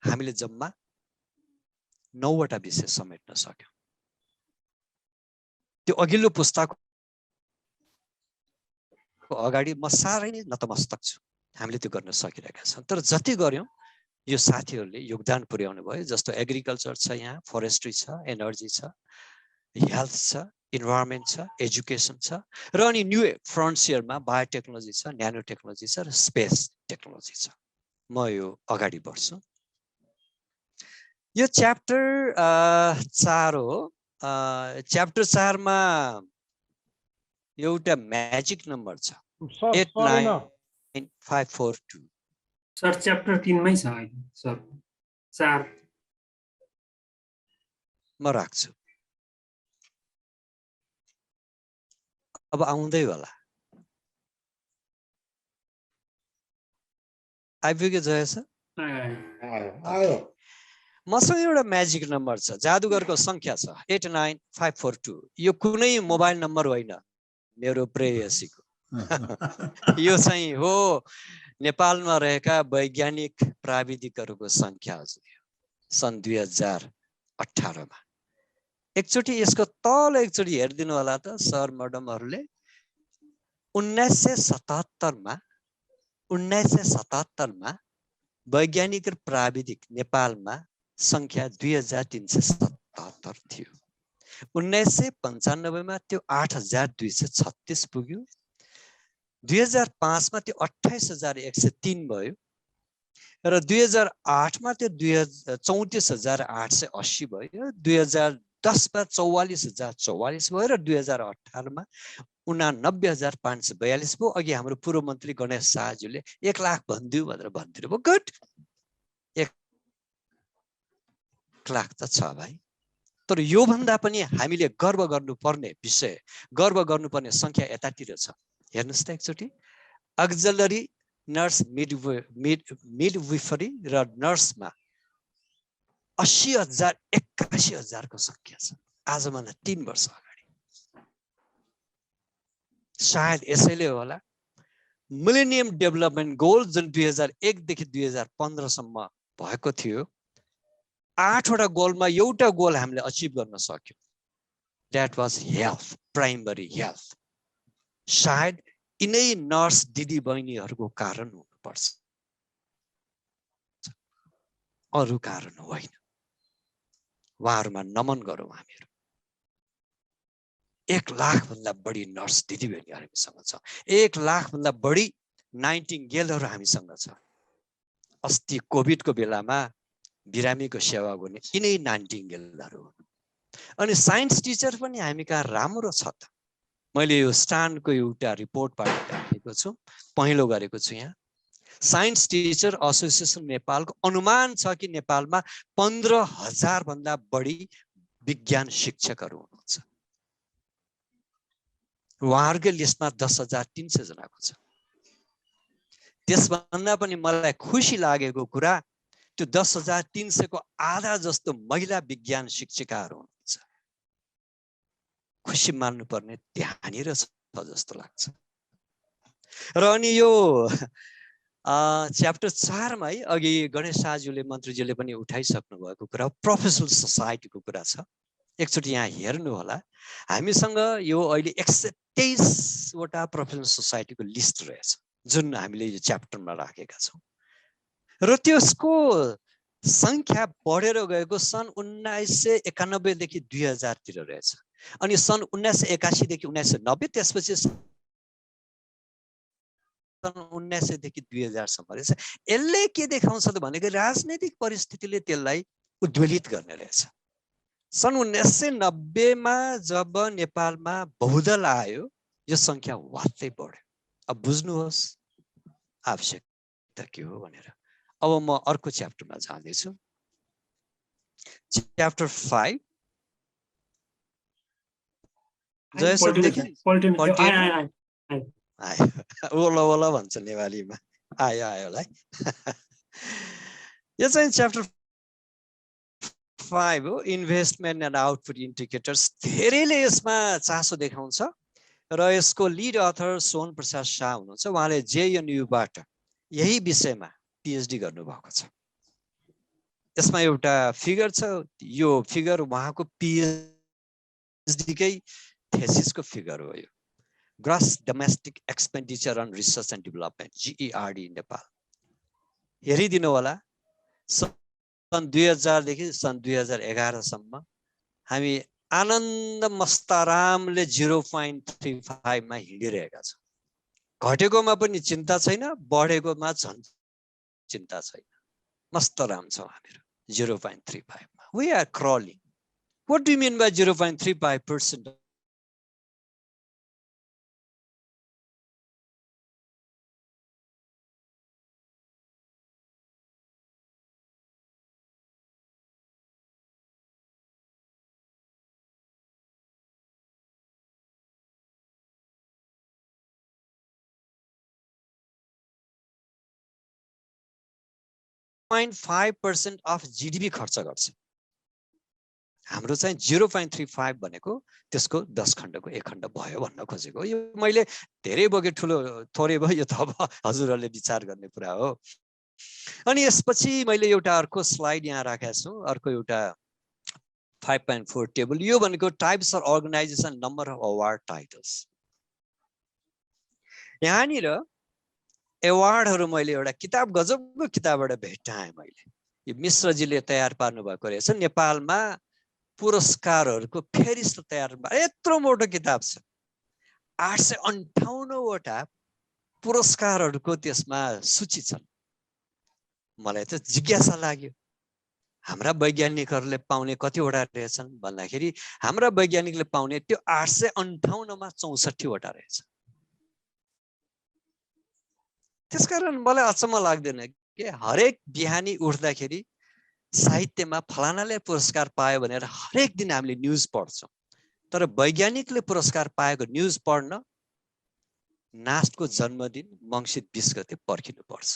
[SPEAKER 3] हामीले जम्मा 9 वटा विषय समेट्न सक्यौँ। त्यो त्यो अघिल्लो पुस्ताको अगाडि म साह्रै नै नतमस्तक छु। हामीले त्यो गर्न सकिरहेका छौँ। तर जति गर्यौँ यो साथीहरूले योगदान पुर्याउनु भयो। जस्तो एग्रिकल्चर छ, यहाँ फरेस्ट्री छ, एनर्जी छ, हेल्थ छ, इन्भाइरोमेन्ट छ, एजुकेसन छ, र अनि न्यू फ्रन्टियरमा बायोटेक्नोलोजी छ, न्यानो टेक्नोलोजी छ, र स्पेस टेक्नोलोजी छ। म यो अगाडि बढ्छु। यो च्याप्टर 4 हो। च्याप्टर 4 मा एउटा म्याजिक नम्बर छ, 89542।
[SPEAKER 1] सर च्याप्टर 3 मै छ अहिले सर। 4
[SPEAKER 3] म राख्छु। अब आउँदै होला। आइपुग्यो जय सर?
[SPEAKER 5] आयो।
[SPEAKER 3] मसँग एउटा म्याजिक नम्बर छ, जादुगरको संख्या छ 89542। यो कुनै मोबाइल नम्बर होइन मेरो प्रेयसीको। यो चाहिँ हो नेपालमा रहेका वैज्ञानिक प्राविधिकहरूको संख्या हो। सन् 2018 मा। एकचोटि यसको तल एकचोटि हेरिदिनु होला त सर म्याडमहरूले। 1977 मा वैज्ञानिक र प्राविधिक नेपालमा संख्या 2377 थियो। 1995 मा त्यो 8236 पुग्यो। 2005 मा त्यो 28103 भयो र 2008 मा त्यो 34880 भयो। 2010 मा 44044 भयो र 2018 मा 89542 भयो। अघि हाम्रो पूर्व मन्त्री गणेश शाहज्यूले 1 लाख भनिदियो भनेर भन्दिनु भयो। गुड, 1 लाख त छ भाइ। तर यो भन्दा पनि हामीले गर्व गर्नुपर्ने विषय, गर्व गर्नुपर्ने संख्या यतातिर छ। हेर्नुस् त एकचोटि। अक्सिलरी नर्स मिडविफरी र नर्समा 80,000 81,000 को संख्या छ आजभन्दा 3 वर्ष अगाडि। सायद यसैले होला मिलेनियम डेभलपमेन्ट गोल जुन 2001 देखि 2015 सम्म भएको थियो, 8 वटा गोलमा एउटा गोल हामीले अचिभ गर्न सक्यौं। That was health, primary health. सायद यिनै नर्स दिदी बहिनीहरूको कारण हुनुपर्छ, अरू कारण होइन। उहाँहरूमा नमन गरौँ हामीहरू। 1 लाख भन्दा बढी नर्स दिदी बहिनी हामीसँग छ। 1 लाख भन्दा बढी नाइटिङ्गेलहरू हामीसँग छ। अस्ति कोभिडको बेलामा बिरामीको सेवा गर्ने यिनै नाइटिङ्गेलहरू हुन्। अनि साइन्स टिचर पनि हामी कहाँ राम्रो छ त। मैले यो स्टान्डको एउटा रिपोर्टबाट राखेको छु, पहिलो गरेको छु यहाँ। साइन्स टिचर एसोसिएसन नेपालको अनुमान छ कि नेपालमा 15,000 भन्दा बढी विज्ञान शिक्षकहरू हुनुहुन्छ। उहाँहरूकै लिस्टमा 10,300 जनाको छ। त्यसभन्दा पनि मलाई खुसी लागेको कुरा त्यो 10,300 को आधा जस्तो महिला विज्ञान शिक्षिकाहरू हुनुहुन्छ। खुसी मान्नुपर्ने त्यहाँनिर छ जस्तो लाग्छ। र अनि यो च्याप्टर 4 मा है अघि गणेश शाहज्यूले मन्त्रीज्यूले पनि उठाइसक्नु भएको कुरा प्रोफेसनल सोसाइटीको कुरा छ। एकचोटि यहाँ हेर्नु होला। हामीसँग यो अहिले 123 वटा प्रोफेसनल सोसाइटीको लिस्ट रहेछ जुन हामीले यो च्याप्टरमा राखेका छौँ। र त्यसको संख्या बढेर गएको सन् 1991 देखि 2000 तिर रहेछ। अनि सन् 1981 देखि 1990, त्यसपछि सन् 1900 देखि 2000 सम्म रहेछ। यसले के देखाउँछ त भनेको राजनैतिक परिस्थितिले त्यसलाई उद्वेलित गर्ने रहेछ। सन् 1990 मा जब नेपालमा बहुदल आयो यो संख्या वात्तै बढ्यो। अब बुझ्नुहोस् आवश्यकता के हो भनेर। अब म अर्को च्याप्टरमा जाँदैछु। च्याप्टर 5 ओला ओला भन्छ नेपालीमा। आयो होला है। यो चाहिँ च्याप्टर 5 हो, इन्भेस्टमेन्ट एन्ड आउटपुट इन्डिकेटर्स। धेरैले यसमा चासो देखाउँछ र यसको लिड अथर सोन प्रसाद शाह हुनुहुन्छ। उहाँले जेएनयूबाट यही विषयमा पिएचडी गर्नुभएको छ। यसमा एउटा फिगर छ, यो फिगर उहाँको पिएचडीकै थेसिसको फिगर हो यो। Gross domestic expenditure on research and development GERD Nepal हेरिदिनु होला। सन् 2000 देखि सन् 2011 सम्म हामी आनन्द मस्तारामले 0.35 मा हिँडिरहेका छौँ। घटेकोमा पनि चिन्ता छैन, बढेकोमा झन् चिन्ता छैन, मस्तराम छौँ हामीहरू 0.35 मा। We are crawling. What do you mean by 0.35%? of GDP खर्च गर्छ। हाम्रो चाहिँ 0.35 भनेको त्यसको 10 खण्डको 1 खण्ड भयो भन्न खोजेको। यो मैले धेरै बगे ठुलो थोरै भयो, यो त अब हजुरहरूले विचार गर्ने कुरा हो। अनि यसपछि मैले एउटा अर्को स्लाइड यहाँ राखेको छु, अर्को एउटा 5.4 टेबल। यो भनेको types of organisation, number of award titles. यहाँनिर एवार्डहरू मैले एउटा किताब, गजबको किताबबाट भेटाएँ मैले। यो मिश्रजीले तयार पार्नु भएको रहेछ। नेपालमा पुरस्कारहरूको फेरिस्त तयार, यत्रो मोटो किताब छ। 858 वटा पुरस्कारहरूको त्यसमा सूची छन्। मलाई त जिज्ञासा लाग्यो, हाम्रा वैज्ञानिकहरूले पाउने कतिवटा रहेछन् भन्दाखेरि हाम्रा वैज्ञानिकले पाउने त्यो 858 मा 64 वटा रहेछ। त्यसकारण मलाई अचम्म लाग्दैन कि हरेक बिहानी उठ्दाखेरि साहित्यमा फलानाले पुरस्कार पायो भनेर हरेक दिन हामीले न्युज पढ्छौँ, तर वैज्ञानिकले पुरस्कार पाएको न्युज पढ्न नास्टको जन्मदिन मङ्सिर 20 गते पर्खिनु पर्छ।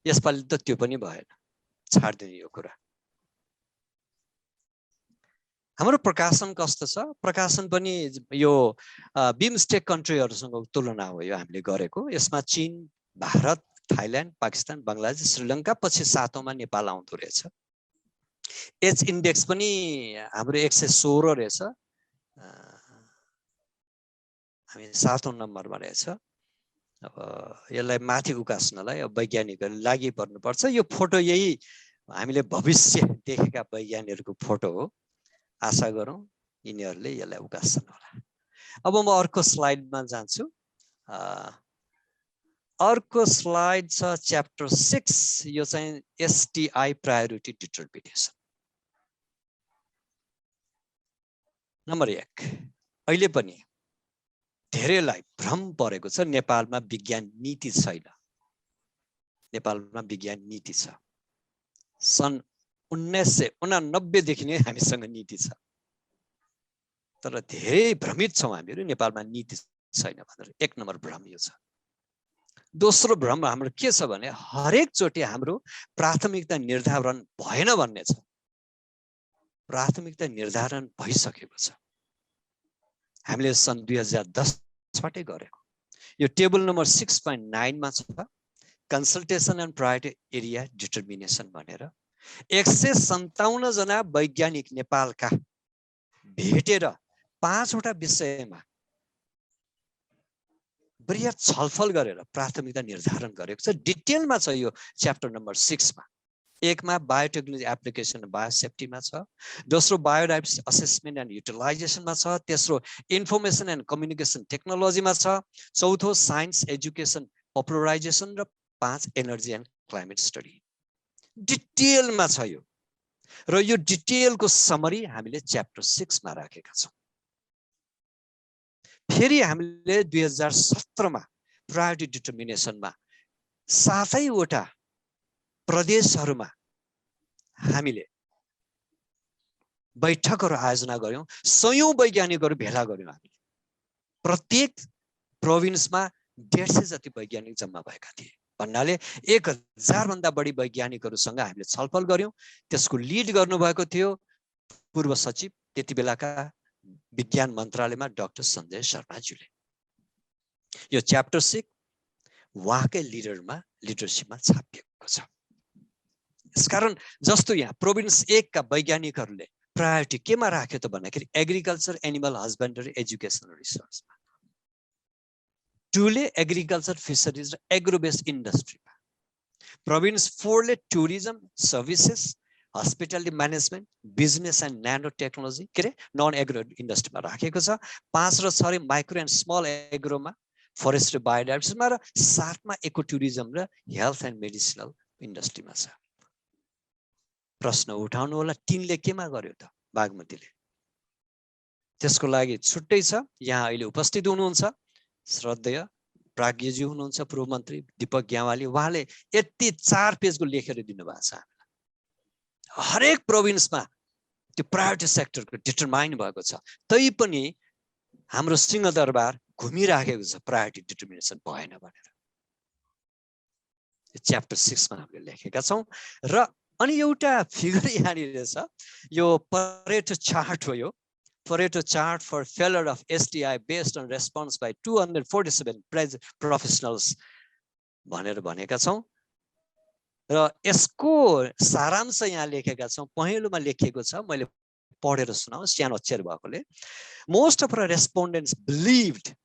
[SPEAKER 3] यसपालि त त्यो पनि भएन, छाड्दिनु यो कुरा। हाम्रो प्रकाशन कस्तो छ? प्रकाशन पनि यो बिमस्टेक कन्ट्रीहरूसँग तुलना हो यो हामीले गरेको। यसमा चीन, भारत, थाइल्यान्ड, पाकिस्तान, बङ्गलादेश, श्रीलङ्का, पछि 7औंमा नेपाल आउँदो रहेछ। एच इन्डेक्स पनि हाम्रो 116 रहेछ, हामी 7औं नम्बरमा रहेछ। अब यसलाई माथि उकास्नलाई अब वैज्ञानिकहरूले लागि पर्नुपर्छ। यो फोटो यही हामीले भविष्य देखेका वैज्ञानिकहरूको फोटो हो। आशा गरौँ यिनीहरूले यसलाई उकास्छन् होला। अब म अर्को स्लाइडमा जान्छु। अर्को स्लाइड छ च्याप्टर 6। यो चाहिँ STI प्रायोरिटी डिटर्मिनेसन। नम्बर 1, अहिले पनि धेरैलाई भ्रम परेको छ नेपालमा विज्ञान नीति छैन। नेपालमा विज्ञान नीति छ। सन् 1989 देखि नै हामीसँग नीति छ, तर धेरै भ्रमित छौँ हामीहरू नेपालमा नीति छैन भनेर। 1 नम्बर भ्रम यो छ। दोस्रो भ्रम हाम्रो के छ भने हरेक चोटि हाम्रो प्राथमिकता निर्धारण भएन भन्ने छ। प्राथमिकता निर्धारण भइसकेको छ। हामीले सन् 2010 बाटै गरेको। यो टेबल नम्बर 6.9 मा छ, consultation and priority area determination भनेर। 157 जना वैज्ञानिक नेपालका भेटेर 5 वटा विषयमा बृहत छलफल गरेर प्राथमिकता निर्धारण गरेको छ। डिटेलमा छ यो च्याप्टर नम्बर 6 मा। 1 मा बायोटेक्नोलोजी एप्लिकेसन बायोसेफ्टीमा छ, दोस्रो बायोडाइभर्सिटी असेसमेन्ट एन्ड युटिलाइजेसनमा छ, तेस्रो इन्फर्मेसन एन्ड कम्युनिकेसन टेक्नोलोजीमा छ, चौथो साइन्स एजुकेसन पपुलराइजेसन र 5 एनर्जी एन्ड क्लाइमेट स्टडी। डिटेलमा छ यो, र यो डिटेलको समरी हामीले च्याप्टर 6 मा राखेका छौँ। फेरि हामीले 2017 मा प्रायोरिटी डिटर्मिनेसनमा 7 वटा प्रदेशहरूमा हामीले बैठकहरू आयोजना गर्यौं। 100 वैज्ञानिकहरू भेला गर्यौं हामीले। प्रत्येक प्रोभिन्समा 150 जति वैज्ञानिक जम्मा भएका थिए। भन्नाले 1000 भन्दा बढी वैज्ञानिकहरूसँग हामीले छलफल गर्यौं। त्यसको लिड गर्नुभएको थियो पूर्व सचिव त्यति बेलाका विज्ञान मन्त्रालयमा डाक्टर सञ्जय शर्माज्यूले। यो च्याप्टर 6 उहाँकै लिडरसिपमा छापिएको छ। यसकारण जस्तो यहाँ प्रोभिन्स 1 का वैज्ञानिकहरूले प्रायोरिटी केमा राख्यो त भन्दाखेरि एग्रिकल्चर, एनिमल हस्बेन्डरी, एजुकेसन र रिसर्चमा। 2 ले एग्रिकल्चर, फिसरिज र एग्रो बेस्ड इन्डस्ट्रीमा। प्रोभिन्स 4 ले tourism, services, hospitality management, business and न्यानो टेक्नोलोजी के अरे नन एग्रो इन्डस्ट्रीमा राखेको छ। 5 र 6 माइक्रो एन्ड स्मल एग्रोमा, फरेस्ट र बायोडाइभर्सिटीमा, र 7 मा इको टुरिज्म र हेल्थ एन्ड मेडिसिनल इन्डस्ट्रीमा छ। प्रश्न उठाउनु होला 3 ले केमा गर्यो त बागमतीले? त्यसको लागि छुट्टै छ। यहाँ अहिले उपस्थित हुनुहुन्छ श्रद्धेय प्राज्ञजी हुनुहुन्छ, पूर्व मन्त्री दीपक ग्यावाली। उहाँले यति 4 पेजको लेखेर दिनुभएको छ हामीलाई। हरेक प्रोभिन्समा त्यो प्रायोरिटी सेक्टरको डिटरमाइन भएको छ। तै पनि हाम्रो सिंहदरबार घुमिराखेको छ प्रायोरिटी डिटर्मिनेसन भएन भनेर। च्याप्टर 6 मा हामीले लेखेका छौं। र अनि एउटा फिगर यहाँनिर छ, यो परेटो चार्ट हो। यो Pareto chart for failure of STI based on response by 247 professionals भनेर भनेका छौं। र यसको सारांश यहाँ लेखेका छौं। पहिलोमा लेखिएको छ, मैले पढेर सुनाऊ सानो अक्षर भएकोले। Most of the respondents believed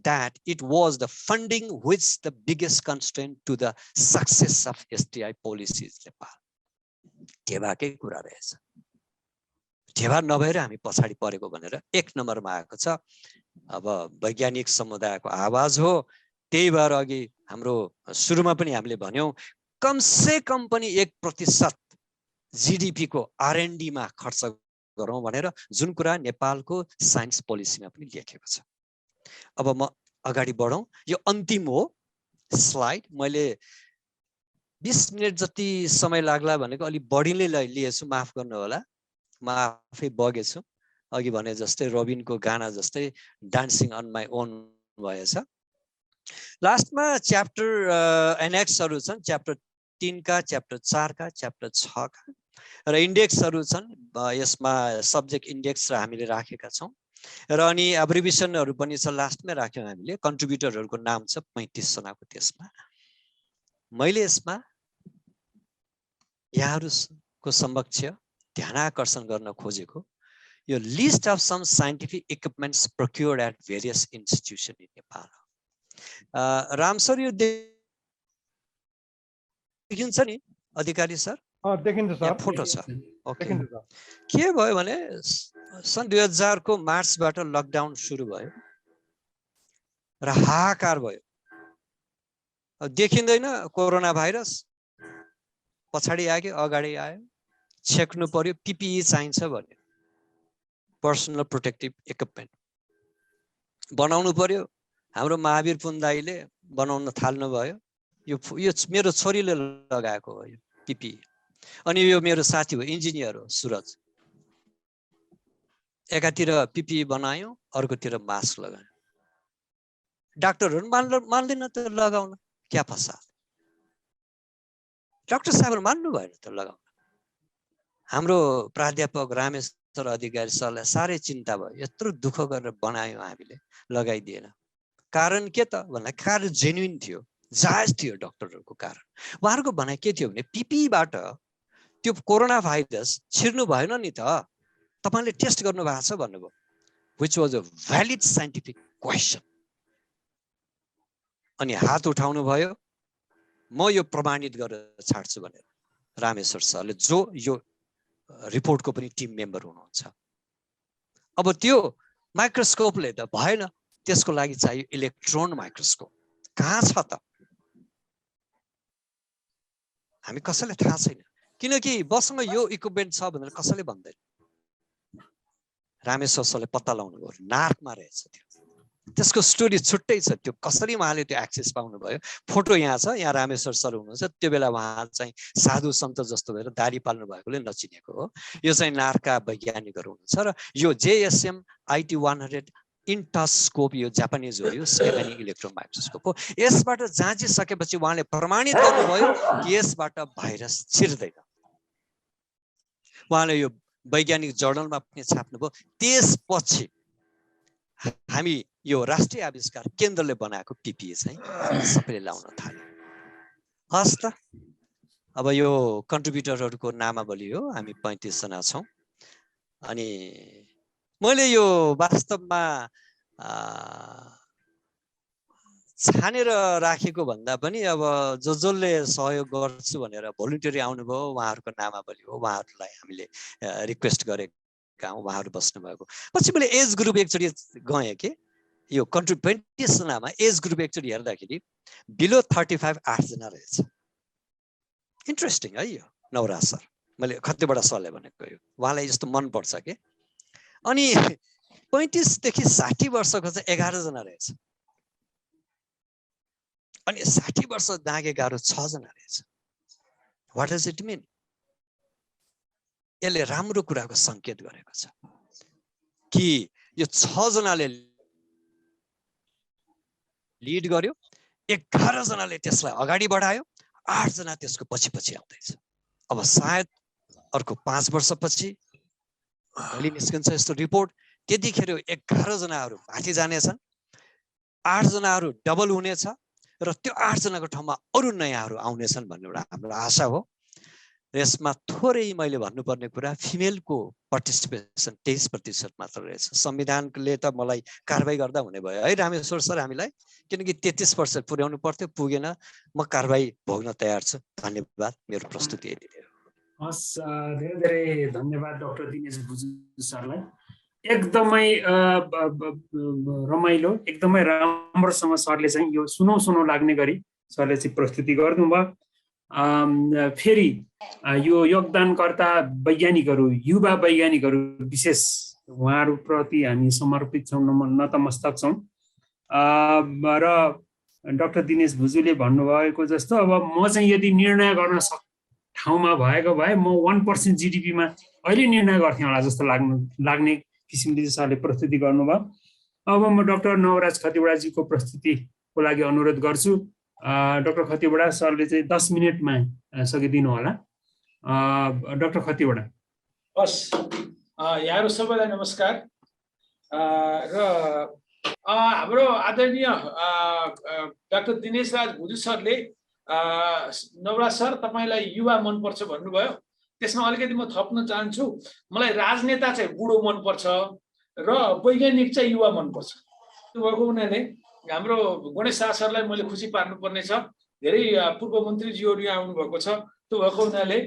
[SPEAKER 3] that it was the funding which the biggest constraint to the success of STI policies Nepal. ढेबाकै कुरा रहेछ। ढेबा नभएर हामी पछाडी परेको भनेर 1 नम्बरमा आएको छ। अब वैज्ञानिक समुदायको आवाज हो। त्यही भएर अघि हाम्रो सुरुमा पनि हामीले भन्यौं कम से कम पनि 1% जीडीपी को R&D मा खर्च गरौँ भनेर, जुन कुरा नेपालको साइन्स पोलिसीमा पनि लेखेको छ। अब म अगाडि बढौं। यो अन्तिम हो स्लाइड। मैले 20 मिनेट जति समय लाग्ला भनेको अलि बढी नै लिएछु, माफ गर्नु होला। म आफै बगेछु। अघि भने जस्तै रोबिनको गाना जस्तै डान्सिङ अन माई ओन भएछ। लास्टमा च्याप्टर एनेक्सहरु छन्, च्याप्टर 3 का, च्याप्टर 4 का, च्याप्टर 6 का, र इन्डेक्सहरु छन्। यसमा सब्जेक्ट इन्डेक्स हामीले राखेका छौं। र अनि एब्रिभिएसनहरु पनि छ, लास्टमै राख्यौं हामीले। कन्ट्रिब्युटरहरुको नाम छ 35 जनाको। त्यसमा मैले यसमा यहाँहरुको समक्ष ध्यानाकर्षण गर्न खोजेको यो list of some scientific equipments procured at various institution in Nepal. Ramsar यो देखिन्छ नि अधिकारी सर?
[SPEAKER 5] देखिन्छ सर।
[SPEAKER 3] फोटो छ। ओके।
[SPEAKER 5] देखिन्छ सर।
[SPEAKER 3] के भयो भने सन् 2000 को मार्चबाट लकडाउन सुरु भयो र हाहाकार भयो। देखिँदैन कोरोना भाइरस, पछाडि आयो अगाडि आयो, छेक्नु पर्यो, पीपीई चाहिन्छ भन्यो, पर्सनल प्रोटेक्टिभ इक्विपमेन्ट बनाउनु पर्यो। हाम्रो महावीर पुन दाइले बनाउन थाल्नु भयो। यो मेरो छोरीले लगाएको हो यो पीपीई। अनि यो मेरो साथी हो, इन्जिनियर हो, सुरज। एकातिर पीपीई बनायो, अर्कोतिर मास्क लगायो। डाक्टरहरु मान्दैन त लगाउन, क्या फसाद। डाक्टर साहबहरु मान्नु भएन त लगाउन। हाम्रो प्राध्यापक रामेश्वर अधिकारी सरलाई साह्रै चिन्ता भयो। यत्रो दुःख गरेर बनायो हामीले, लगाइदिएन। कारण के त भन्दा कारण जेन्युइन थियो, जायज थियो डाक्टरहरुको कारण। उहाँहरुको भनाइ के थियो भने पीपीईबाट त्यो कोरोना भाइरस छिर्नु भएन नि त, तपाईले टेस्ट गर्नु भएको छ भन्नुभयो। Which was a valid scientific question. अनि हात उठाउनु भयो, म यो प्रमाणित गरेर छाड्छु भनेर रामेश्वर सरले, जो यो रिपोर्टको पनि टिम मेम्बर हुनुहुन्छ। अब त्यो माइक्रोस्कोपले त भएन, त्यसको लागि चाहियो इलेक्ट्रोन माइक्रोस्कोप। कहाँ छ त? हामी कसैलाई थाहा छैन, किनकि बसँग यो इक्विपमेन्ट छ भनेर कसैले भन्दैन। रामेश्वर सरले पत्ता लगाउनु भयो, नार्कमा रहेछ त्यो। त्यसको स्टोरी छुट्टै छ। त्यो कसरी उहाँले त्यो एक्सेस पाउनु भयो। फोटो यहाँ छ, यहाँ रामेश्वर सर हुनुहुन्छ। त्यो बेला उहाँ चाहिँ साधु सन्त जस्तो भएर दाढी पाल्नु भएकोले नचिनेको हो। यो चाहिँ नार्कका वैज्ञानिकहरू हुनुहुन्छ। र यो JSM IT100 इन्टस्कोप यो जापानिज हो, यो स्क्यानिङ इलेक्ट्रोन माइक्रोस्कोप हो। यसबाट जाँचिसकेपछि उहाँले प्रमाणित गर्नुभयो कि यसबाट भाइरस छिर्दैन। उहाँले यो वैज्ञानिक जर्नलमा पनि छाप्नुभयो। त्यसपछि हामी यो राष्ट्रिय आविष्कार केन्द्रले बनाएको पीपीई चाहिँ सबैले लाउन थाल्यो। हस् त, अब यो कन्ट्रिब्युटरहरूको नामावली हो। हामी 35 जना छौँ। अनि मैले यो वास्तवमा छानेर राखेको भन्दा पनि अब जसले सहयोग गर्छु भनेर भोलिन्टियरी आउनुभयो उहाँहरूको नामावली हो, उहाँहरूलाई हामीले रिक्वेस्ट गरेका हौँ, उहाँहरू बस्नुभएको। पछि मैले एज ग्रुप एकचोटि गएँ कि यो 20 जनामा एज ग्रुप एकचोटि हेर्दाखेरि बिलो 35 8 जना रहेछ। इन्ट्रेस्टिङ है यो नवराज सर, मैले खतिवडा सरले भनेको यो उहाँलाई यस्तो मनपर्छ कि। अनि 35 देखि 60 वर्षको चाहिँ 11 जना रहेछ, अनि 60 वर्ष दागेकाहरू 6 जना रहेछ। What does it mean? यसले राम्रो कुराको संकेत गरेको छ कि यो 6 जनाले लिड गर्यो, 11 जनाले त्यसलाई अगाडि बढायो, 8 जना त्यसको पछि पछि आउँदैछ। अब सायद अर्को 5 वर्षपछि भोलि निस्कन्छ यस्तो रिपोर्ट, त्यतिखेर 11 जनाहरू माथि जानेछन्, 8 जनाहरू डबल हुनेछ र त्यो 8 जनाको ठाउँमा अरू नयाँहरू आउनेछन् भन्ने एउटा हाम्रो आशा हो। यसमा थोरै मैले भन्नुपर्ने कुरा फिमेलको पार्टिसिपेसन 23% मात्र रहेछ। संविधानले त मलाई कारबाही गर्दा हुने भयो है रामेश्वर सर हामीलाई, किनकि 33% पुर्याउनु पर्थ्यो, पुगेन। म कारबाही भोग्न तयार छु। धन्यवाद, मेरो प्रस्तुति यति नै हो।
[SPEAKER 1] हस्, धेरै धेरै धन्यवाद डाक्टर दिनेश भुजू सरलाई। एकदमै रमाइलो, एकदमै राम्रोसँग सरले चाहिँ यो सुनौ लाग्ने गरी सरले चाहिँ प्रस्तुति गर्नुभयो। फेरि यो योगदानकर्ता वैज्ञानिकहरू, युवा वैज्ञानिकहरू विशेष उहाँहरूप्रति हामी समर्पित छौँ, नतमस्तक छौँ। र डाक्टर दिनेश भुजूले भन्नुभएको जस्तो अब म चाहिँ यदि निर्णय गर्न ठाउँमा भएको भए म 1% GDP-मा अहिले निर्णय गर्थेँ होला जस्तो लाग्ने किसिमले सरले प्रस्तुति गर्नुभयो। अब म डाक्टर नवराज खतिवडाजीको प्रस्तुतिको लागि अनुरोध गर्छु। डाक्टर खतिवडा सरले चाहिँ 10 मिनटमा सकिदिनु होला। डाक्टर खतिवडा।
[SPEAKER 4] हस्, यहाँहरू सबैलाई नमस्कार। र हाम्रो आदरणीय डाक्टर दिनेश राज भुजू सरले नवराज सर तपाईँलाई युवा मनपर्छ भन्नुभयो। त्यसमा अलिकति म थप्न चाहन्छु, मलाई राजनेता चाहिँ बुढो मनपर्छ र वैज्ञानिक चाहिँ युवा मनपर्छ। त्यो भएको हुनाले हाम्रो गणेश शाह सरलाई मैले खुसी पार्नुपर्ने छ। धेरै पूर्व मन्त्रीज्यूहरू यहाँ आउनुभएको छ। त्यो भएको हुनाले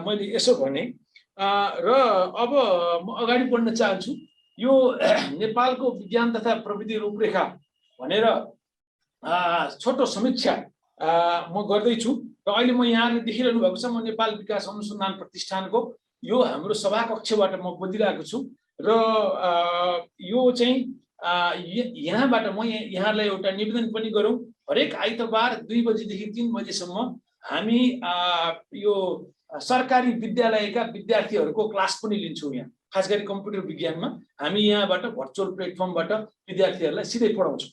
[SPEAKER 4] मैले यसो भने र अब म अगाडि बढ्न चाहन्छु। यो नेपालको विज्ञान तथा प्रविधि रूपरेखा भनेर छोटो समीक्षा म गर्दैछु र अहिले म यहाँले देखिरहनु भएको छ, म नेपाल विकास अनुसन्धान प्रतिष्ठानको यो हाम्रो सभाकक्षबाट म बोलिरहेको छु। र यो चाहिँ यहाँबाट म यहाँलाई एउटा निवेदन पनि गरौँ, हरेक आइतबार 2 बजेदेखि 3 बजेसम्म हामी यो सरकारी विद्यालयका विद्यार्थीहरूको क्लास पनि लिन्छौँ। यहाँ खास गरी कम्प्युटर विज्ञानमा हामी यहाँबाट भर्चुअल प्लेटफर्मबाट विद्यार्थीहरूलाई सिधै पढाउँछौँ।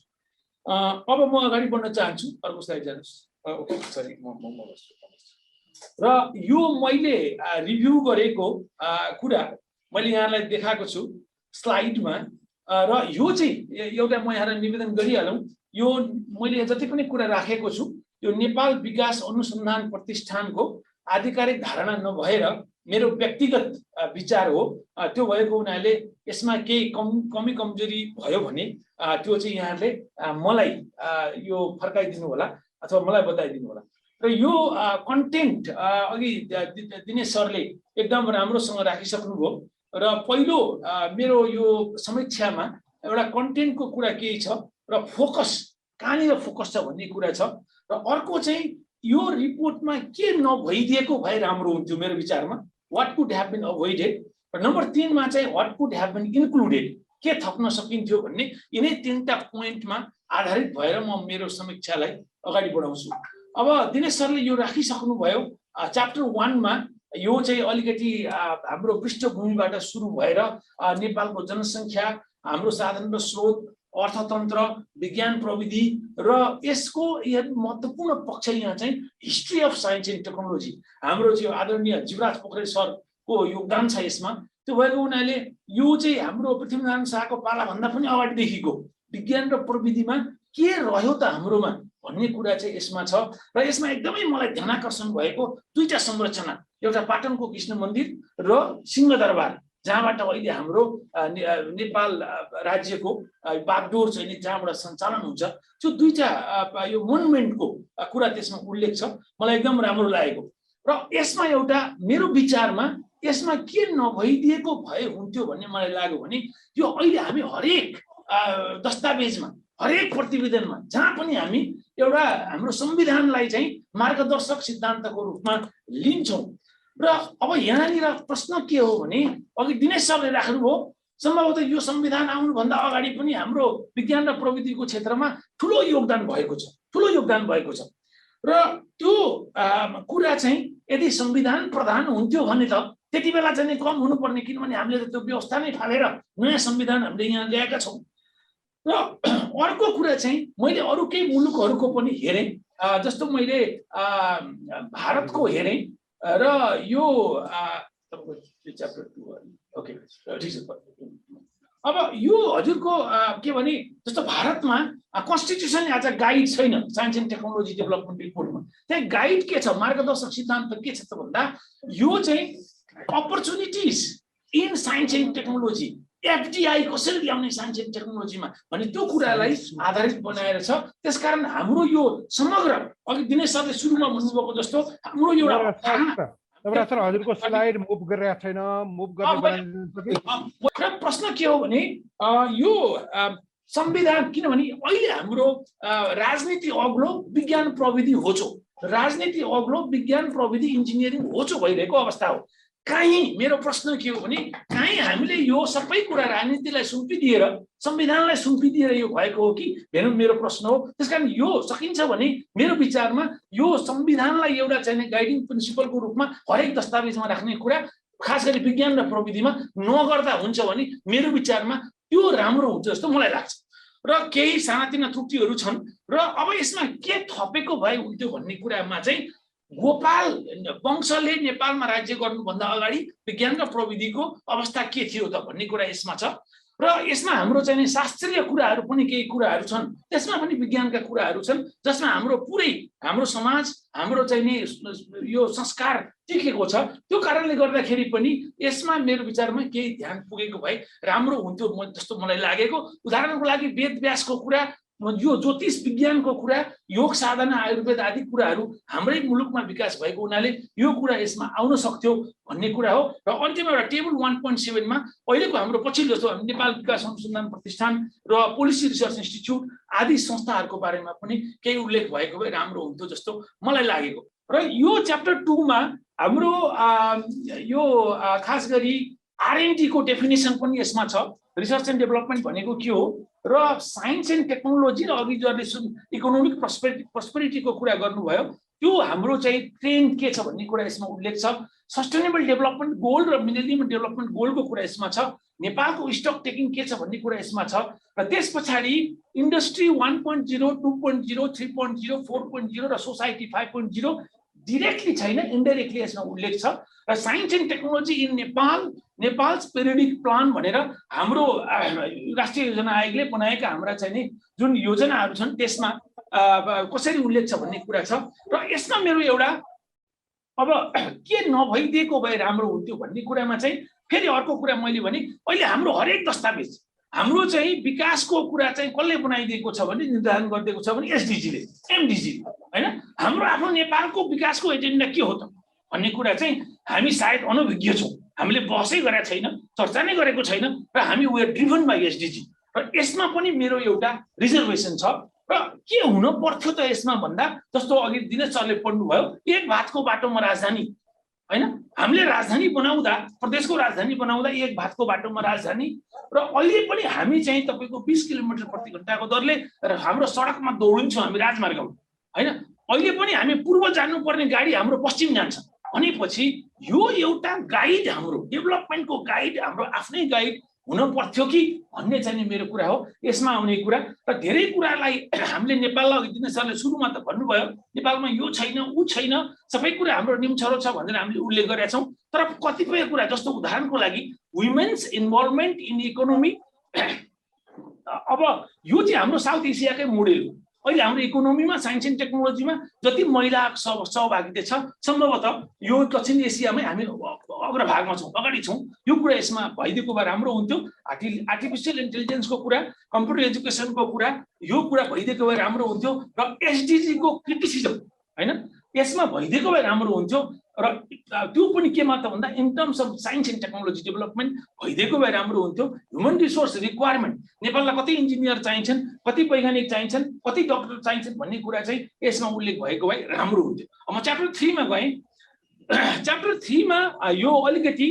[SPEAKER 4] अब म अगाडि बढ्न चाहन्छु। अर्को स्लाइड जानुहोस्। ओके, सरी, र यो मैले रिभ्यू गरेको कुरा मैले यहाँलाई देखाएको छु स्लाइडमा। र यो चाहिँ एउटा म यहाँलाई निवेदन गरिहालौँ, यो मैले जति पनि कुरा राखेको छु यो नेपाल विकास अनुसन्धान प्रतिष्ठानको आधिकारिक धारणा नभएर मेरो व्यक्तिगत विचार हो। त्यो भएको हुनाले यसमा केही कमी कमजोरी भयो भने त्यो चाहिँ यहाँले मलाई यो फर्काइदिनु होला अथवा मलाई बताइदिनु होला। र यो कन्टेन्ट अघि दिनेश सरले एकदम राम्रोसँग राखिसक्नुभयो। र पहिलो मेरो यो समीक्षामा एउटा कन्टेन्टको कुरा केही छ र फोकस कहाँनिर फोकस छ भन्ने कुरा छ। र अर्को चाहिँ यो रिपोर्टमा के नभइदिएको भए राम्रो हुन्थ्यो मेरो विचारमा, what could have been avoided. र नम्बर 3 मा चाहिँ what could have been included, के थप्न सकिन्थ्यो भन्ने यिनै 3टा पोइन्टमा आधारित भएर म मेरो समीक्षालाई अगाडि बढाउँछु। अब दिनेश सरले यो राखिसक्नु भयो। च्याप्टर 1 मा यो चाहिँ अलिकति हाम्रो पृष्ठभूमिबाट सुरु भएर नेपालको जनसङ्ख्या, हाम्रो साधन र स्रोत, अर्थतन्त्र, विज्ञान प्रविधि र यसको महत्त्वपूर्ण पक्ष यहाँ चाहिँ history of science and technology, हाम्रो चाहिँ आदरणीय जीवराज पोखरेल सरको योगदान छ यसमा। त्यो भएको हुनाले यो चाहिँ हाम्रो पृथ्वीनारायण शाहको पालाभन्दा पनि अगाडिदेखिको विज्ञान र प्रविधिमा के रह्यो त हाम्रोमा भन्ने कुरा चाहिँ यसमा छ। र यसमा एकदमै मलाई ध्यानाकर्षण भएको 2टा संरचना, एउटा पाटनको कृष्ण मन्दिर र सिंहदरबार, जहाँबाट अहिले हाम्रो नेपाल राज्यको बागडोर चाहिँ नि जहाँबाट सञ्चालन हुन्छ त्यो दुईटा यो मोनुमेन्टको कुरा त्यसमा उल्लेख छ मलाई एकदम राम्रो लागेको र यसमा एउटा मेरो विचारमा यसमा के नभइदिएको भए हुन्थ्यो भन्ने मलाई लाग्यो भने यो अहिले हामी हरेक दस्तावेजमा हरेक प्रतिवेदनमा जहाँ पनि हामी एउटा हाम्रो संविधानलाई चाहिँ मार्गदर्शक सिद्धान्तको रूपमा लिन्छौँ र अब यहाँनिर प्रश्न के हो भने अघि दिनेश सरले राख्नुभयो सम्भवतः यो संविधान आउनुभन्दा अगाडि पनि हाम्रो विज्ञान र प्रविधिको क्षेत्रमा ठुलो योगदान भएको छ र त्यो कुरा चाहिँ यदि संविधान प्रधान हुन्थ्यो भने त त्यति बेला चाहिँ कम हुनुपर्ने किनभने हामीले त त्यो व्यवस्था नै फालेर नयाँ संविधान हामीले यहाँ ल्याएका छौँ र अर्को कुरा चाहिँ मैले अरू केही मुलुकहरूको पनि हेरेँ जस्तो मैले भारतको हेरेँ र यो ओके ठिक छ अब यो हजुरको के भने जस्तो भारतमा कन्स्टिट्युसन आज गाइड छैन साइन्स एन्ड टेक्नोलोजी डेभलपमेन्ट रिपोर्टमा त्यहाँ गाइड के छ मार्गदर्शक सिद्धान्त के छ त भन्दा यो चाहिँ opportunities in science and technology FDI कसरी ल्याउने साइन्स एन्ड टेक्नोलोजीमा भन्ने त्यो कुरालाई आधारित बनाएर छ त्यसकारण हाम्रो यो समग्र अघि दिनेश सरले सुरुमा भन्नुभएको जस्तो हाम्रो एउटा
[SPEAKER 5] सर हजुरको स्लाइड मुभ गरिरहेको छैन मुभ गर्ने
[SPEAKER 4] प्रश्न के हो भने यो संविधान किनभने अहिले हाम्रो राजनीति अग्लो विज्ञान प्रविधि होचो राजनीति अग्लो विज्ञान प्रविधि इन्जिनियरिङ होचो भइरहेको अवस्था हो कहीँ मेरो प्रश्न के हो भने कहीँ हामीले यो सबै कुरा राजनीतिलाई सुम्पिदिएर संविधानलाई सुम्पिदिएर यो भएको हो कि हेर्नु मेरो प्रश्न हो त्यसकारण यो सकिन्छ भने मेरो विचारमा यो संविधानलाई एउटा चाहिँ गाइडिङ प्रिन्सिपलको रूपमा हरेक दस्तावेजमा राख्ने कुरा खास गरी विज्ञान र प्रविधिमा नगर्दा हुन्छ भने मेरो विचारमा त्यो राम्रो हुन्छ जस्तो मलाई लाग्छ र केही सानातिना त्रुटिहरू छन् र अब यसमा के थपेको भए हुन्थ्यो भन्ने कुरामा चाहिँ गोपाल वंशले नेपालमा राज्य गर्नुभन्दा अगाडि विज्ञान र प्रविधिको अवस्था के थियो त भन्ने कुरा यसमा छ र यसमा हाम्रो चाहिँ शास्त्रीय कुराहरू पनि केही कुराहरू छन् त्यसमा पनि विज्ञानका कुराहरू छन् जसमा हाम्रो पुरै हाम्रो समाज हाम्रो चाहिँ यो संस्कार टिकेको छ त्यो कारणले गर्दाखेरि पनि यसमा मेरो विचारमा केही ध्यान पुगेको भए राम्रो हुन्थ्यो जस्तो मलाई लागेको उदाहरणको लागि वेद व्यासको कुरा यो ज्योतिष विज्ञानको कुरा योग साधना आयुर्वेद आदि कुराहरू हाम्रै मुलुकमा विकास भएको हुनाले यो कुरा यसमा आउन सक्थ्यो भन्ने कुरा हो र अन्तिममा एउटा टेबल 1.7 मा अहिलेको हाम्रो पछिल्लो जस्तो नेपाल विकास अनुसन्धान प्रतिष्ठान र पोलिसी रिसर्च इन्स्टिच्युट आदि संस्थाहरूको बारेमा पनि केही उल्लेख भएको भए राम्रो हुन्थ्यो जस्तो मलाई लागेको र यो च्याप्टर 2 मा हाम्रो यो खास गरी R&D को डेफिनेसन पनि यसमा छ रिसर्च एन्ड डेभलपमेन्ट भनेको के हो र साइन्स एन्ड टेक्नोलोजी र अघि जसले इकोनोमिक प्रस्पेरिटीको कुरा गर्नुभयो त्यो हाम्रो चाहिँ ट्रेन्ड के छ भन्ने कुरा यसमा उल्लेख छ सस्टेनेबल डेभलपमेन्ट गोल र मिलेनियम डेभलपमेन्ट गोलको कुरा यसमा छ नेपालको स्टक टेकिङ के छ भन्ने कुरा यसमा छ र त्यस पछाडि इन्डस्ट्री 1.0 2.0 3.0 4.0 र सोसाइटी 5.0 डिरेक्टली छैन इन्डाइरेक्टली यसमा उल्लेख छ र science and technology in Nepal periodic plan भनेर हाम्रो राष्ट्रिय योजना आयोगले बनाएका हाम्रा चाहिँ नि जुन योजनाहरू छन् त्यसमा कसरी उल्लेख छ भन्ने कुरा छ र यसमा मेरो एउटा अब के नभइदिएको भए राम्रो हुन्थ्यो भन्ने कुरामा चाहिँ फेरि अर्को कुरा मैले भने अहिले हाम्रो हरेक दस्तावेज हाम्रो चाहिँ विकासको कुरा चाहिँ कसले बनाइदिएको छ भने निर्धारण गरिदिएको छ भने एसडिजीले एमडिजी हैन हाम्रो आफ्नो नेपालको विकासको एजेन्डा के हो त भन्ने कुरा चाहिँ हामी सायद अनभिज्ञ छौँ हामीले बहसै गरेका छैन चर्चा नै गरेको छैन र हामी we are driven by SDG र यसमा पनि मेरो एउटा रिजर्भेसन छ र के हुन पर्थ्यो त यसमा भन्दा जस्तो अघि दिनेश सरले पढ्नुभयो एक भातको बाटोमा राजधानी हैन हामीले राजधानी बनाउँदा प्रदेशको राजधानी बनाउँदा एक भातको बाटोमा राजधानी र अहिले पनि हामी चाहिँ तपाईको 20 किलोमिटर प्रति घण्टाको दरले र हाम्रो सडकमा दौडिन्छौँ हामी राजमार्गमा हैन अहिले पनि हामी पूर्व जानुपर्ने गाडी हाम्रो पश्चिम जान्छ भनेपछि यो एउटा गाइड हाम्रो डेभलपमेन्टको गाइड हाम्रो आफ्नै गाइड हुन पर्थ्यो कि भन्ने चाहिँ मेरो कुरा हो यसमा आउने कुरा र धेरै कुरालाई हामीले नेपाललाई अघि दिनेश सरले सुरुमा त भन्नुभयो नेपालमा यो छैन ऊ छैन सबै कुरा हाम्रो निम्छरो छ भनेर हामीले उल्लेख गरेका छौँ तर कतिपय कुरा जस्तो उदाहरणको लागि वुमेन्स इन्भल्भमेन्ट इन इकोनोमी अब यो चाहिँ हाम्रो साउथ एसियाकै मोडेल हो अहिले हाम्रो इकोनोमीमा साइन्स एन्ड टेक्नोलोजीमा जति महिला सहभागिता छ सम्भवतः यो दक्षिण एसियामै हामी अग्रभागमा छौँ, अगाडि छौँ। यो कुरा यसमा भइदिएको भए राम्रो हुन्थ्यो। आर्टिफिसियल इन्टेलिजेन्सको कुरा, कम्प्युटर एजुकेसनको कुरा, यो कुरा भइदिएको भए राम्रो हुन्थ्यो। र एसडिजीको क्रिटिसिजम हैन यसमा भइदिएको भए राम्रो हुन्थ्यो। र त्यो पनि केमा त भन्दा in terms of science and technology development भइदिएको भए राम्रो हुन्थ्यो। ह्युमन रिसोर्स रिक्वायरमेन्ट, नेपाललाई कति इन्जिनियर चाहिन्छन्, कति वैज्ञानिक चाहिन्छन्, कति डक्टर चाहिन्छन् भन्ने कुरा चाहिँ यसमा उल्लेख भएको भए राम्रो हुन्थ्यो। म च्याप्टर 3 मा गएँ। च्याप्टर 3 मा यो अलिकति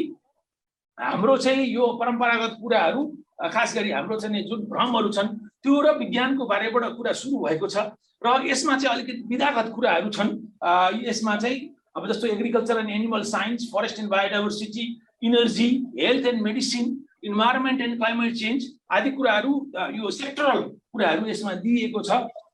[SPEAKER 4] हाम्रो चाहिँ यो परम्परागत कुराहरू, खास गरी हाम्रो चाहिँ जुन भ्रमहरू छन् त्यो र विज्ञानको बारेबाट कुरा सुरु भएको छ। र यसमा चाहिँ अलिकति विधागत कुराहरू छन्। यसमा चाहिँ अब जस्तो agriculture and animal science, forest and biodiversity, energy, health and medicine, environment and climate change आदि कुराहरू, यो सेक्टरल कुराहरू यसमा दिएको छ।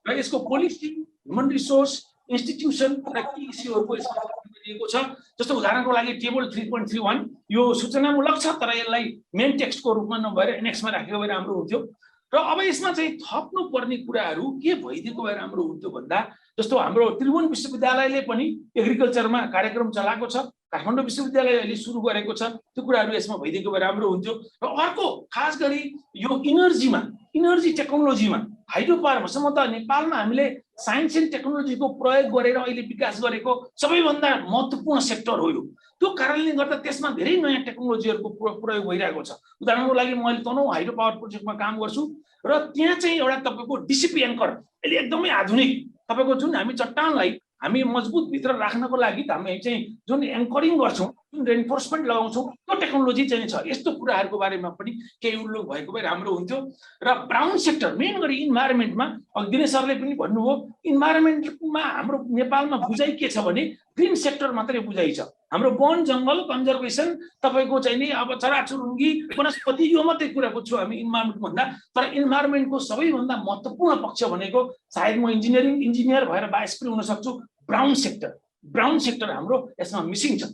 [SPEAKER 4] र यसको पोलिसी, ह्युमन रिसोर्स, इन्स्टिट्युसन र की इस्युहरूको यसमा दिएको छ। जस्तो उदाहरणको लागि टेबल 3.31 यो सूचनामूलक छ, तर यसलाई मेन टेक्स्टको रूपमा नभएर एनेक्समा राखेको भए राम्रो हुन्थ्यो। र अब यसमा चाहिँ थप्नु पर्ने कुराहरू के भइदिएको भए राम्रो हुन्थ्यो भन्दा, जस्तो हाम्रो त्रिभुवन विश्वविद्यालयले पनि एग्रिकल्चरमा कार्यक्रम चलाएको छ, काठमाडौँ विश्वविद्यालयले सुरु गरेको छ, त्यो कुराहरू यसमा भइदिएको भए राम्रो हुन्थ्यो। र अर्को खास गरी यो इनर्जीमा, इनर्जी टेक्नोलोजीमा, हाइड्रो पावरमा सम्म त नेपालमा हामीले साइन्स एन्ड टेक्नोलोजीको प्रयोग गरेर अहिले विकास गरेको सबैभन्दा महत्त्वपूर्ण सेक्टर हो यो। त्यो कारणले गर्दा त्यसमा धेरै नयाँ टेक्नोलोजीहरूको प्रयोग भइरहेको छ। उदाहरणको लागि मैले तनहुँ हाइड्रो पावर प्रोजेक्टमा काम गर्छु र त्यहाँ चाहिँ एउटा तपाईँको डिसिपी एङ्कर अहिले एकदमै आधुनिक, तपाईँको जुन हामी चट्टानलाई हामी मजबुत भित्र राख्नको लागि हामी चाहिँ जुन एङ्करिङ गर्छौँ, जुन रेन्फोर्समेन्ट लगाउँछौँ, त्यो टेक्नोलोजी चाहिँ छ। यस्तो कुराहरूको बारेमा पनि केही उल्लेख भएको भए राम्रो हुन्थ्यो। र ब्राउन सेक्टर, मेन गरी इन्भाइरोमेन्टमा अघि दिनेश सरले पनि भन्नुभयो, इन्भाइरोमेन्टमा हाम्रो नेपालमा बुझाइ के छ भने ग्रिन सेक्टर मात्रै बुझाइ छ। हाम्रो वन जङ्गल कन्जर्भेसन, तपाईँको चाहिँ नि अब चराचुरुङ्गी वनस्पति यो मात्रै कुरा बुझ्छौँ हामी इन्भाइरोमेन्ट भन्दा। तर इन्भाइरोमेन्टको सबैभन्दा महत्त्वपूर्ण पक्ष भनेको, सायद म इन्जिनियर भएर बायस पनि हुन सक्छु, ब्राउन सेक्टर। ब्राउन सेक्टर हाम्रो यसमा मिसिङ छ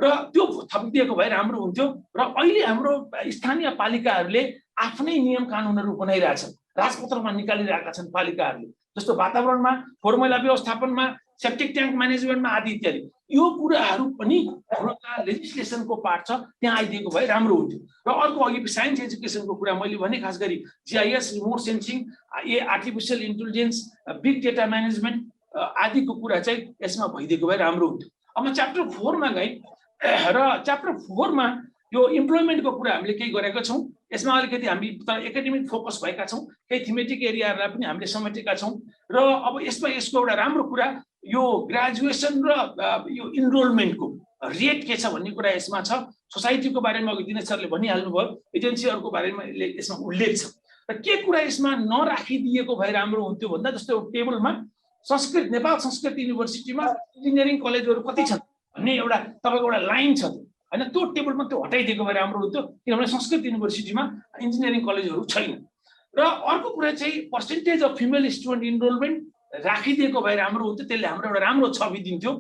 [SPEAKER 4] र त्यो थपिदिएको भए राम्रो हुन्थ्यो। र अहिले हाम्रो स्थानीय पालिकाहरूले आफ्नै नियम कानुनहरू बनाइरहेछन्, राजपत्रमा निकालिरहेका छन् पालिकाहरूले। जस्तो वातावरणमा, फोहोर मैला व्यवस्थापनमा, सेप्टिक ट्याङ्क म्यानेजमेन्टमा आदि इत्यादि, यो कुराहरू पनि हाम्रो लेजिस्लेसनको पार्ट छ, त्यहाँ आइदिएको भए राम्रो हुन्थ्यो। र अर्को अघि साइन्स एजुकेसनको कुरा मैले भने, खास गरी GIS, remote sensing, artificial intelligence, big data management आदिको कुरा चाहिँ यसमा भइदिएको भए राम्रो हुन्थ्यो। अब म च्याप्टर 4 मा गएँ र च्याप्टर 4 मा यो इम्प्लोइमेन्टको कुरा हामीले केही गरेका छौँ। यसमा अलिकति हामी तर एकाडेमिक फोकस भएका छौँ, केही थीमेटिक एरियाहरूलाई पनि हामीले समेटेका छौँ। र अब यसमा यसको एउटा राम्रो कुरा यो ग्रेजुएसन र यो इनरोलमेन्टको रेट के छ भन्ने कुरा यसमा छ। सोसाइटीको बारेमा अघि दिनेश सरले भनिहाल्नुभयो, एजेन्सीहरूको बारेमा यसमा उल्लेख छ। र के कुरा यसमा नराखिदिएको भए राम्रो हुन्थ्यो भन्दा, जस्तो टेबलमा संस्कृत, नेपाल संस्कृत युनिभर्सिटीमा इन्जिनियरिङ कलेजहरू कति छन् भन्ने एउटा तपाईँको एउटा लाइन छ होइन, त्यो टेबलमा त्यो हटाइदिएको भए राम्रो हुन्थ्यो, किनभने संस्कृत युनिभर्सिटीमा इन्जिनियरिङ कलेजहरू छैन। र अर्को कुरा चाहिँ percentage of female student enrolment राखिदिएको भए राम्रो हुन्थ्यो, त्यसले हाम्रो एउटा राम्रो छवि दिन्थ्यो।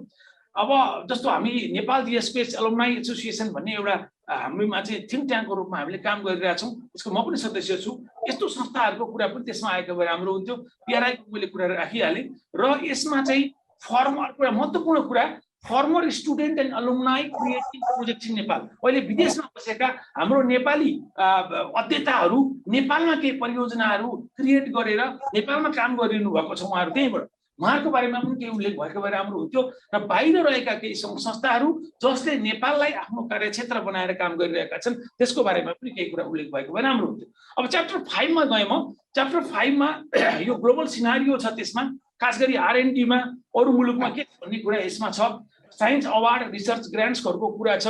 [SPEAKER 4] अब जस्तो हामी नेपाल जिएसपीएस एलुमनाई एसोसिएसन भन्ने एउटा हामीमा चाहिँ थिङ्क ट्याङ्कको रूपमा हामीले काम गरिरहेछौँ, यसको म पनि सदस्य छु। यस्तो संस्थाहरूको कुरा पनि त्यसमा आएको भए राम्रो हुन्थ्यो। पिआरआईको मैले कुरा राखिहालेँ। र यसमा चाहिँ अर्को एउटा महत्त्वपूर्ण कुरा, former student and alumni creative project in Nepal. अहिले विदेशमा बसेका हाम्रो नेपाली अध्येताहरू नेपालमा केही परियोजनाहरू क्रिएट गरेर नेपालमा काम गरिरहनु भएको छ उहाँहरू, त्यहीँबाट उहाँहरूको बारेमा पनि केही उल्लेख भएको भए राम्रो हुन्थ्यो। र बाहिर रहेका केही संस्थाहरू जसले नेपाललाई आफ्नो कार्यक्षेत्र बनाएर काम गरिरहेका छन्, त्यसको बारेमा पनि केही कुरा उल्लेख भएको भए राम्रो हुन्थ्यो। अब च्याप्टर 5 मा गएँ म। च्याप्टर 5 मा यो ग्लोबल सिनारियो छ, त्यसमा खास गरी R&D मा अरू मुलुकमा के भन्ने कुरा यसमा छ। साइन्स अवार्ड, रिसर्च ग्रान्ट्सहरूको कुरा छ,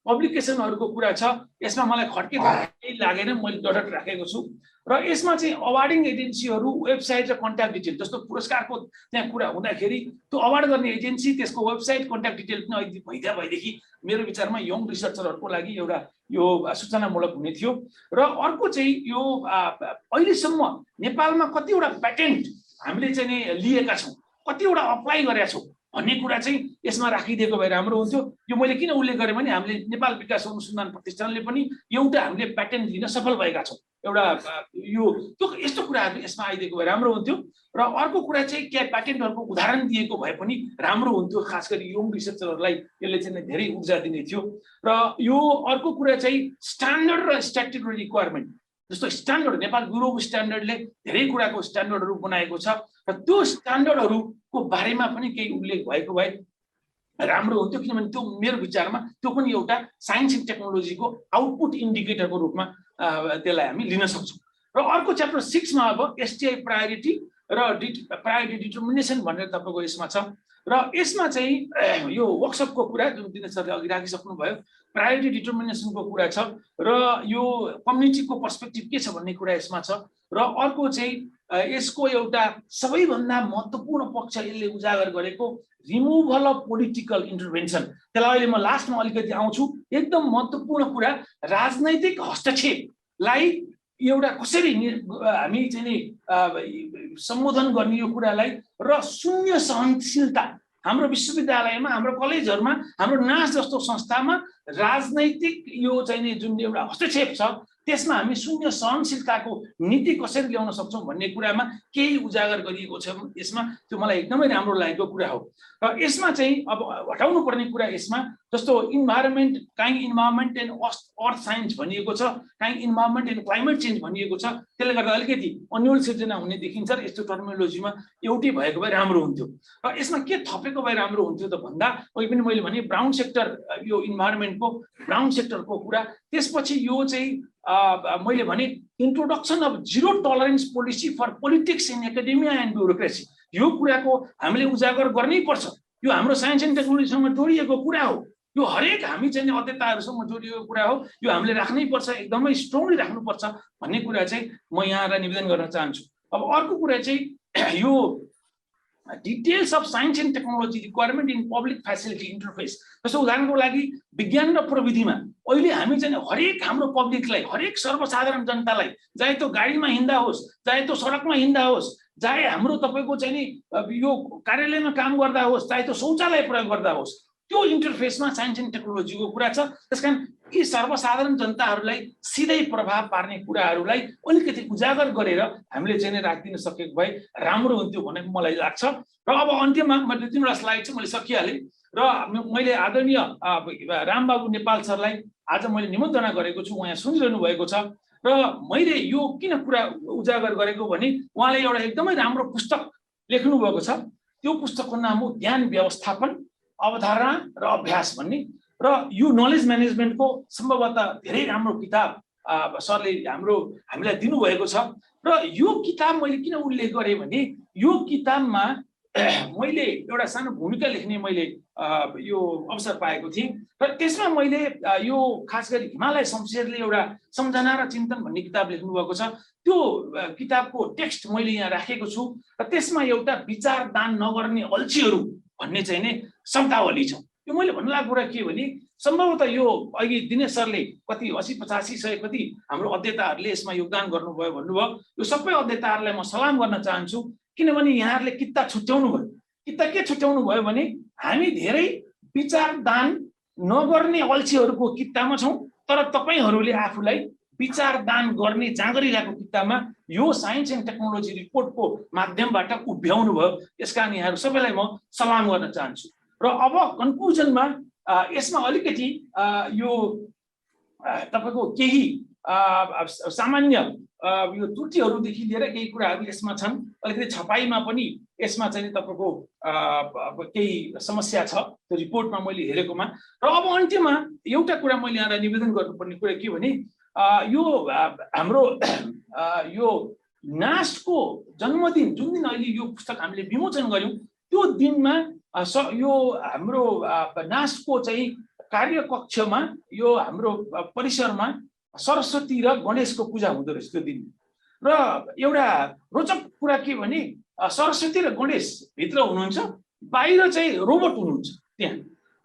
[SPEAKER 4] पब्लिकेसनहरूको कुरा छ। यसमा मलाई खड्के केही लागेन, मैले डट राखेको छु। र यसमा चाहिँ अवार्डिङ एजेन्सीहरू, वेबसाइट र कन्ट्याक्ट डिटेल, जस्तो पुरस्कारको त्यहाँ कुरा हुँदाखेरि त्यो अवार्ड गर्ने एजेन्सी, त्यसको वेबसाइट, कन्ट्याक्ट डिटेल पनि भइदिएदेखि मेरो विचारमा यङ रिसर्चरहरूको लागि एउटा यो सूचनामूलक हुने थियो। र अर्को चाहिँ यो अहिलेसम्म नेपालमा कतिवटा प्याटेन्ट हामीले चाहिँ लिएका छौँ, कतिवटा अप्लाई गरेका छौँ, भन्ने कुरा चाहिँ यसमा राखिदिएको भए राम्रो हुन्थ्यो। यो मैले किन उल्लेख गरेँ भने हामीले नेपाल विकास अनुसन्धान प्रतिष्ठानले पनि एउटा हामीले प्याटेन्ट लिन सफल भएका छौँ। एउटा यो त्यो यस्तो कुराहरू यसमा आइदिएको भए राम्रो हुन्थ्यो। र अर्को कुरा चाहिँ के प्याटेन्टहरूको उदाहरण दिएको भए पनि राम्रो हुन्थ्यो, खास गरी यङ रिसर्चरहरूलाई यसले चाहिँ धेरै ऊर्जा दिने थियो। र यो अर्को कुरा चाहिँ स्ट्यान्डर्ड र स्ट्याट्युटरी रिक्वायरमेन्ट, जस्तो स्ट्यान्डर्ड नेपाल ब्युरो अफ स्ट्यान्डर्डले धेरै कुराको स्ट्यान्डर्डहरू बनाएको छ र त्यो स्ट्यान्डर्डहरूको बारेमा पनि केही उल्लेख भएको भए राम्रो हुन्थ्यो। किनभने त्यो मेरो विचारमा त्यो पनि एउटा साइन्स एन्ड टेक्नोलोजीको आउटपुट इन्डिकेटरको रूपमा त्यसलाई हामी लिन सक्छौँ। र अर्को च्याप्टर 6 मा अब एसटिआई प्रायोरिटी र प्रायोरिटी डिटर्मिनेसन भनेर तपाईँको यसमा छ। र यसमा चाहिँ यो वर्कसपको कुरा जुन दिनेश सरले अघि राखिसक्नु भयो, प्रायोरिटी डिटर्मिनेसनको कुरा छ र यो कम्युनिटीको पर्सपेक्टिभ के छ भन्ने कुरा यसमा छ। र अर्को चाहिँ यसको एउटा सबैभन्दा महत्त्वपूर्ण पक्ष यसले उजागर गरेको रिमुभल अफ पोलिटिकल इन्टरभेन्सन। त्यसलाई अहिले म लास्टमा अलिकति आउँछु। एकदम महत्त्वपूर्ण कुरा राजनैतिक हस्तक्षेपलाई एउटा कसरी हामी चाहिँ नि सम्बोधन गर्ने यो कुरालाई र शून्य सहनशीलता। हाम्रो विश्वविद्यालयमा, हाम्रो कलेजहरूमा, हाम्रो नास जस्तो संस्थामा राजनैतिक यो चाहिँ नि जुन एउटा हस्तक्षेप छ त्यसमा हामी शून्य सहनशीलताको नीति कसरी ल्याउन सक्छौँ भन्ने कुरामा केही उजागर गरिएको छ यसमा। त्यो मलाई एकदमै राम्रो लागेको कुरा हो। र यसमा चाहिँ अब हटाउनु पर्ने कुरा यसमा जस्तो इन्भाइरोमेन्ट, काहीँ इन्भाइरोमेन्ट एन्ड अर्थ साइन्स भनिएको छ, काहीँ इन्भाइरोमेन्ट एन्ड क्लाइमेट चेन्ज भनिएको छ। त्यसले गर्दा अलिकति अन्यल सिर्जना हुने देखिन्छ र यस्तो टर्मिनोलोजीमा एउटै भएको भए राम्रो हुन्थ्यो। र यसमा के थपेको भए राम्रो हुन्थ्यो त भन्दा अघि पनि मैले भने ब्राउन सेक्टर, यो इन्भाइरोमेन्टको ब्राउन सेक्टरको कुरा, त्यसपछि यो चाहिँ मैले भने introduction of zero tolerance policy for politics in academia and bureaucracy. यो कुराको हामीले उजागर गर्नै पर्छ। यो हाम्रो साइन्स एन्ड टेक्नोलोजीसँग जोडिएको कुरा हो। यो हरेक हामी चाहिँ अध्येताहरूसँग जोडिएको कुरा हो। यो हामीले राख्नै पर्छ, एकदमै स्ट्रङली राख्नुपर्छ भन्ने कुरा चाहिँ म यहाँलाई निवेदन गर्न चाहन्छु। अब अर्को कुरा चाहिँ यो details of science and technology requirement in public facility interface. जस्तो उदाहरणको लागि विज्ञान र प्रविधिमा अहिले हामी चाहिँ हरेक हाम्रो पब्लिकलाई, हरेक सर्वसाधारण जनतालाई, चाहे त्यो गाडीमा हिँड्दा होस्, चाहे त्यो सडकमा हिँड्दा होस्, चाहे हाम्रो तपाईँको चाहिँ नि यो कार्यालयमा काम गर्दा होस्, चाहे त्यो शौचालय प्रयोग गर्दा होस्, त्यो इन्टरफेसमा साइन्स एन्ड टेक्नोलोजीको कुरा छ। त्यसकारण यी सर्वसाधारण जनताहरूलाई सिधै प्रभाव पार्ने कुराहरूलाई अलिकति उजागर गरेर हामीले चाहिँ राखिदिन सकेको भए राम्रो हुन्थ्यो भन्ने मलाई लाग्छ। र अब अन्त्यमा मैले 2-3वटा स्लाइड चाहिँ मैले सकिहालेँ र मैले आदरणीय रामबाबु नेपाल सरलाई आज मैले निमन्त्रणा गरेको छु, उहाँ यहाँ सुनिरहनु भएको छ। र मैले यो किन कुरा उजागर गरेको भने उहाँले एउटा एकदमै राम्रो पुस्तक लेख्नु भएको छ। त्यो पुस्तकको नाम हो ज्ञान व्यवस्थापन, अवधारणा र अभ्यास भन्ने। र यो नलेज म्यानेजमेन्टको सम्भवतः धेरै राम्रो किताब सरले हामीलाई दिनुभएको छ। र यो किताब मैले किन उल्लेख गरेँ भने यो किताबमा मैले एउटा सानो भूमिका लेख्ने मैले यो अवसर पाएको थिएँ। र त्यसमा मैले यो खास गरी हिमालय शमशेरले एउटा सम्झना र चिन्तन भन्ने किताब लेख्नुभएको छ। त्यो किताबको टेक्स्ट मैले यहाँ राखेको छु र त्यसमा एउटा विचार दान नगर्ने अल्छीहरू भन्ने चाहिँ नै शब्दावली छ। यो मैले भन्नु लागेको कुरा के भने सम्भवतः यो अघि दिनेश सरले कति 80-85 कति हाम्रो अध्येताहरूले यसमा योगदान गर्नुभयो भन्नुभयो। यो सबै अध्येताहरूलाई म सलाम गर्न चाहन्छु, किनभने यहाँहरूले किता छुट्याउनु भयो। किता के छुट्याउनु भयो भने हामी धेरै विचार दान नगर्ने अल्छीहरूको कितामा छौँ, तर तपाईँहरूले आफूलाई विचार दान गर्ने जाँगरिरहेको किताबमा यो साइन्स एन्ड टेक्नोलोजी रिपोर्टको माध्यमबाट उभ्याउनु भयो। यसकारण यहाँहरू सबैलाई म सलाम गर्न चाहन्छु। र अब कन्क्लुजनमा यसमा अलिकति यो तपाईँको केही सामान्य यो त्रुटिहरूदेखि लिएर केही कुराहरू यसमा छन्। अलिकति छपाईमा पनि यसमा चाहिँ तपाईँको केही समस्या छ त्यो रिपोर्टमा मैले हेरेकोमा। र अब अन्त्यमा एउटा कुरा मैले यहाँलाई निवेदन गर्नुपर्ने कुरा के भने यो हाम्रो यो नास्टको जन्मदिन जुन दिन अहिले यो पुस्तक हामीले विमोचन गऱ्यौँ त्यो दिनमा यो हाम्रो नास्टको चाहिँ कार्यकक्षमा यो हाम्रो परिसरमा सरस्वती र गणेशको पूजा हुँदो रहेछ त्यो दिन। र एउटा रोचक कुरा के भने सरस्वती र गणेश भित्र हुनुहुन्छ, बाहिर चाहिँ रोबोट हुनुहुन्छ त्यहाँ।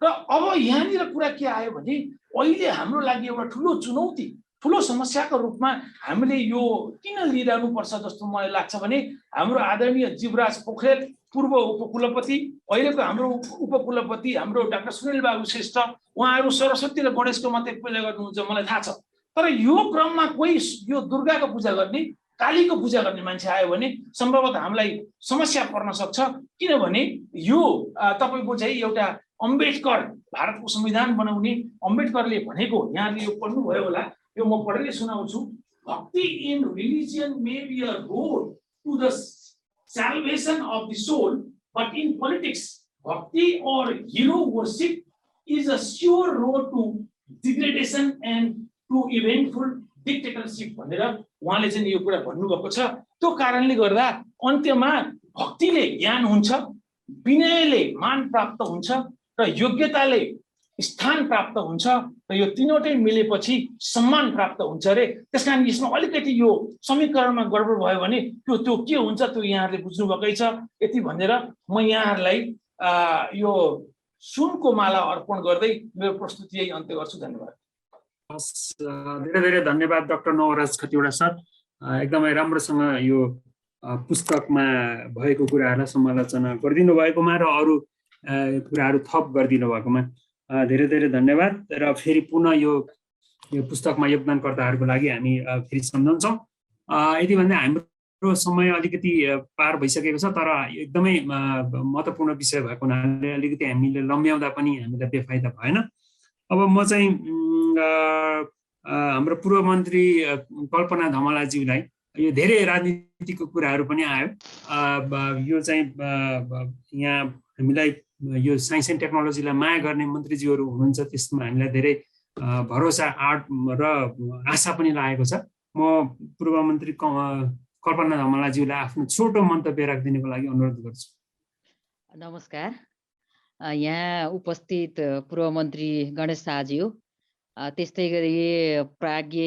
[SPEAKER 4] र अब यहाँनिर कुरा के आयो भने अहिले हाम्रो लागि एउटा ठुलो चुनौती, ठुलो समस्याको रूपमा हामीले यो किन लिइरहनु पर्छ जस्तो मलाई लाग्छ भने हाम्रो आदरणीय जीवराज पोखरेल पूर्व उपकुलपति, अहिलेको हाम्रो उपकुलपति हाम्रो डाक्टर सुनिल बाबु श्रेष्ठ, उहाँहरू सरस्वती र गणेशको मात्रै पूजा गर्नुहुन्छ मलाई थाहा छ। तर यो क्रममा कोही यो दुर्गाको पूजा गर्ने, कालीको पूजा गर्ने मान्छे आयो भने सम्भवतः हामीलाई समस्या पर्न सक्छ। किनभने यो तपाईको चाहिँ एउटा अम्बेडकर, भारतको संविधान बनाउने अम्बेडकरले भनेको, यहाँले यो पढ्नुभयो होला, यो म पढेर सुनाउँछु। Bhakti in religion may be a road to the salvation of the soul, but in politics, bhakti or hero worship is a sure road to degradation and to eventful dictatorship भनेर उहाँले चाहिँ यो कुरा भन्नुभएको छ। त्यो कारणले गर्दा अन्त्यमा भक्तिले ज्ञान हुन्छ, विनयले मान प्राप्त हुन्छ र योग्यताले स्थान प्राप्त हुन्छ र यो तीनवटै मिलेपछि सम्मान प्राप्त हुन्छ रे। त्यसकारण यसमा अलिकति यो समीकरणमा गडबड भयो भने त्यो के हुन्छ त्यो यहाँहरूले बुझ्नुभएकै छ। यति भनेर म यहाँहरूलाई यो सुनको माला अर्पण गर्दै मेरो प्रस्तुति यही अन्त्य गर्छु। धन्यवाद।
[SPEAKER 1] धेरै धेरै धन्यवाद डाक्टर नवराज खतिवडा सर। एकदमै राम्रोसँग यो पुस्तकमा भएको कुराहरूलाई समालोचना गरिदिनु भएकोमा र अरू कुराहरू थप गरिदिनु भएकोमा धेरै धेरै धन्यवाद। र फेरि पुनः यो पुस्तकमा योगदानकर्ताहरूको लागि हामी फेरि सम्झन्छौँ। यति भन्दा हाम्रो समय अलिकति पार भइसकेको छ, तर एकदमै महत्त्वपूर्ण विषय भएको हुनाले अलिकति हामीले लम्ब्याउँदा पनि हामीलाई बेफाइदा भएन। अब म चाहिँ हाम्रो पूर्व मन्त्री कल्पना धमलाज्यूलाई, यो धेरै राजनीतिको कुराहरू पनि आयो, यो चाहिँ यहाँ हामीलाई यो साइन्स एन्ड टेक्नोलोजीलाई माया गर्ने मन्त्रीज्यूहरू हुनुहुन्छ, त्यसमा हामीलाई धेरै भरोसा आँट र आशा पनि लागेको छ। म पूर्व मन्त्री कल्पना धमलाज्यूलाई आफ्नो छोटो मन्तव्य राखिदिनुको लागि अनुरोध गर्छु।
[SPEAKER 6] नमस्कार। यहाँ उपस्थित पूर्व मन्त्री गणेश शाहज्यू, त्यस्तै गरी प्राज्ञ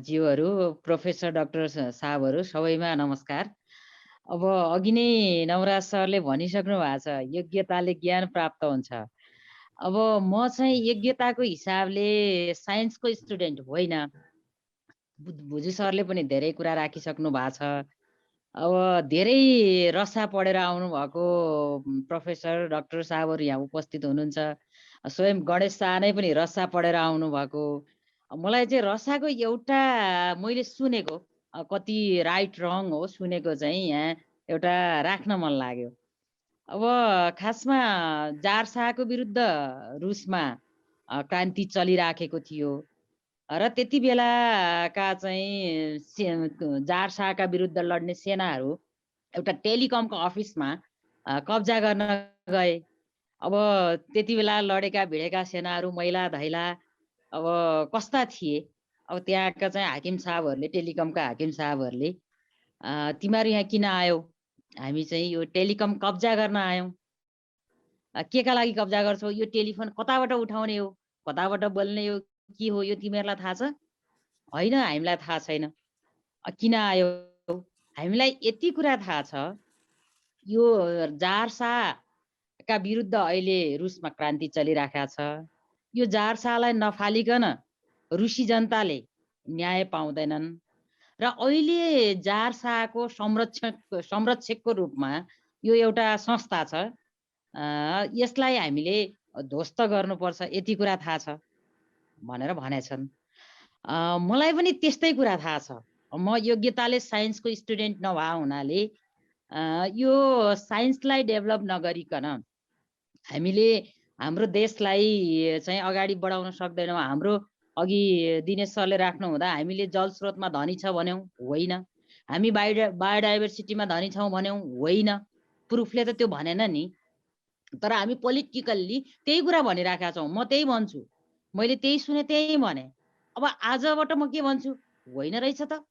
[SPEAKER 6] ज्यूहरू, प्रोफेसर डाक्टर साहबहरू, सबैमा नमस्कार। अब अघि नै नवराज सरले भनिसक्नु भएको छ, योग्यताले ज्ञान प्राप्त हुन्छ। अब म चाहिँ योग्यताको हिसाबले साइन्सको स्टुडेन्ट होइन। भुजू सरले पनि धेरै कुरा राखिसक्नु भएको छ। अब धेरै रसा पढेर आउनुभएको प्रोफेसर डाक्टर साहबहरू यहाँ उपस्थित हुनुहुन्छ। स्वयं गणेश शाह नै पनि रसा पढेर आउनुभएको। मलाई चाहिँ रसाको एउटा मैले सुनेको, कति राइट रङ हो सुनेको चाहिँ यहाँ एउटा राख्न मन लाग्यो। अब खासमा जार शाहको विरुद्ध रुसमा क्रान्ति चलिराखेको थियो र त्यति बेलाका चाहिँ जार शाहका विरुद्ध लड्ने सेनाहरू एउटा टेलिकमको अफिसमा कब्जा गर्न गए। अब त्यति बेला लडेका भिडेका सेनाहरू मैला धैला अब कस्ता थिए। अब त्यहाँका चाहिँ हाकिम साहबहरूले, टेलिकमका हाकिम साहबहरूले, तिमीहरू यहाँ किन आयो? हामी चाहिँ यो टेलिकम कब्जा गर्न आयौँ। के का लागि कब्जा गर्छौ? यो टेलिफोन कताबाट उठाउने हो, कताबाट बोल्ने हो, के हो यो तिमीहरूलाई थाहा छ? होइन, हामीलाई थाहा छैन। किन आयो? हामीलाई यति कुरा थाहा छ, यो जार शाहका विरुद्ध अहिले रुसमा क्रान्ति चलिरहेको छ। यो जार शाहलाई नफालिकन रुसी जनताले न्याय पाउँदैनन् र अहिले जार शाहको संरक्षकको रूपमा यो एउटा संस्था छ, यसलाई हामीले ध्वस्त गर्नुपर्छ, यति कुरा थाहा छ भनेर भनेछन्। मलाई पनि त्यस्तै कुरा थाहा छ। म योग्यताले साइन्सको स्टुडेन्ट नभए हुनाले यो साइन्सलाई डेभलप नगरिकन हामीले हाम्रो देशलाई चाहिँ अगाडि बढाउन सक्दैनौँ। हाम्रो अघि दिनेश सरले राख्नु हुँदा हामीले जल स्रोतमा धनी छ भन्यौँ, होइन। हामी बायोडाइभर्सिटीमा धनी छौँ भन्यौँ, होइन। प्रुफले त त्यो भनेन नि। तर हामी पोलिटिकल्ली त्यही कुरा भनिराखेका छौँ। म त्यही भन्छु, मैले त्यही सुने त्यही भने। अब आजबाट म के भन्छु? होइन रहेछ त,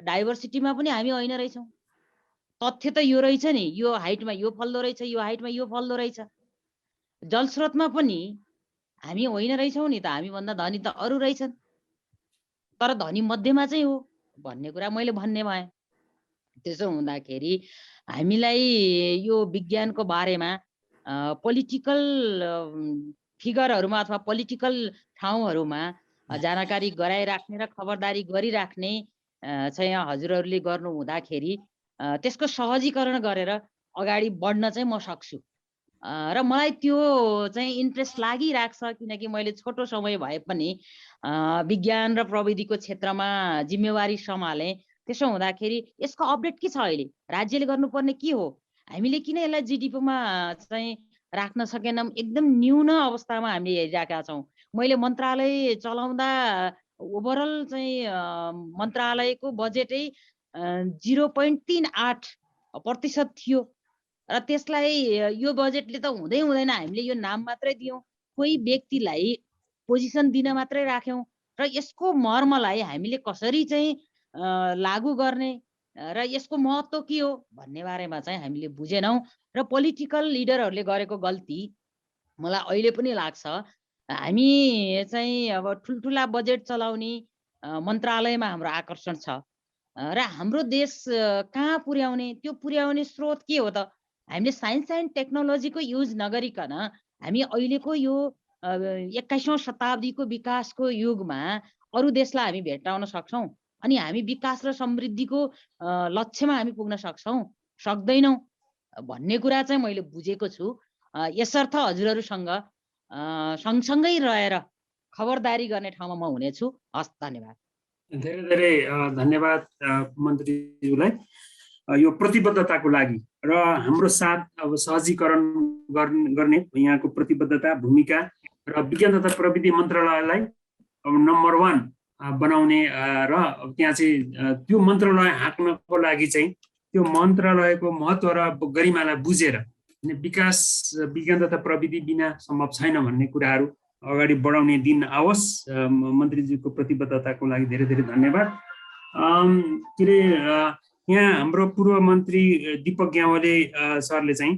[SPEAKER 6] डाइभर्सिटीमा पनि हामी होइन रहेछौँ। तथ्य त यो रहेछ नि, यो हाइटमा यो फल्दो रहेछ, यो हाइटमा यो फल्दो रहेछ। जलस्रोतमा पनि हामी होइन रहेछौँ नि त, हामीभन्दा धनी त अरू रहेछन्, तर धनी मध्येमा चाहिँ हो भन्ने कुरा मैले भन्ने भएँ। त्यसो हुँदाखेरि हामीलाई यो विज्ञानको बारेमा पोलिटिकल फिगरहरूमा अथवा पोलिटिकल ठाउँहरूमा जानकारी गराइराख्ने र खबरदारी गरिराख्ने चाहिँ हजुरहरूले गर्नु हुँदाखेरि त्यसको सहजीकरण गरेर अगाडि बढ्न चाहिँ म सक्छु र मलाई त्यो चाहिँ इन्ट्रेस्ट लागिरहेको छ किनकि मैले छोटो समय भए पनि विज्ञान र प्रविधिको क्षेत्रमा जिम्मेवारी सम्हालेँ। त्यसो हुँदाखेरि यसको अपडेट के छ अहिले, राज्यले गर्नुपर्ने के हो, हामीले किन यसलाई जिडिपीमा चाहिँ राख्न सकेनौँ? एकदम न्यून अवस्थामा हामीले हेरिरहेका छौँ। मैले मन्त्रालय चलाउँदा ओभरअल चाहिँ मन्त्रालयको बजेटै 0.38% थियो र त्यसलाई यो बजेटले त हुँदै हुँदैन, हामीले यो नाम मात्रै दियौँ, कोही व्यक्तिलाई पोजिसन दिन मात्रै राख्यौँ र यसको मर्मलाई हामीले कसरी चाहिँ लागू गर्ने र यसको महत्त्व के हो भन्ने बारेमा चाहिँ हामीले बुझेनौँ र पोलिटिकल लिडरहरूले गरेको गल्ती मलाई अहिले पनि लाग्छ। हामी चाहिँ अब ठुल्ठुला बजेट चलाउने मन्त्रालयमा हाम्रो आकर्षण छ र हाम्रो देश कहाँ पुर्याउने, त्यो पुर्याउने स्रोत के हो त? हामीले साइन्स एन्ड टेक्नोलोजीको युज नगरिकन हामी अहिलेको यो 21औं शताब्दीको विकासको युगमा अरू देशलाई हामी भेट्टाउन सक्छौँ अनि हामी विकास र समृद्धिको लक्ष्यमा हामी पुग्न सक्दैनौँ भन्ने कुरा चाहिँ मैले बुझेको छु। यसर्थ हजुरहरूसँग सँगसँगै रहेर खबरदारी गर्ने ठाउँमा म हुनेछु। हस्, धन्यवाद।
[SPEAKER 1] धेरै धेरै धन्यवाद मन्त्रीज्यूलाई यो प्रतिबद्धताको लागि र हाम्रो साथ अब सहजीकरण गर्ने यहाँको प्रतिबद्धता, भूमिका र विज्ञान तथा प्रविधि मन्त्रालयलाई अब नम्बर 1 बनाउने र त्यहाँ चाहिँ त्यो मन्त्रालय हाँक्नको लागि चाहिँ त्यो मन्त्रालयको महत्त्व र गरिमालाई बुझेर विकास विज्ञान तथा प्रविधि बिना सम्भव छैन भन्ने कुराहरू अगाडि बढाउने दिन आओस्। मन्त्रीज्यूको प्रतिबद्धताको लागि धेरै धेरै धन्यवाद। के अरे यहाँ हाम्रो पूर्व मन्त्री दीपक ग्यावाली सरले चाहिँ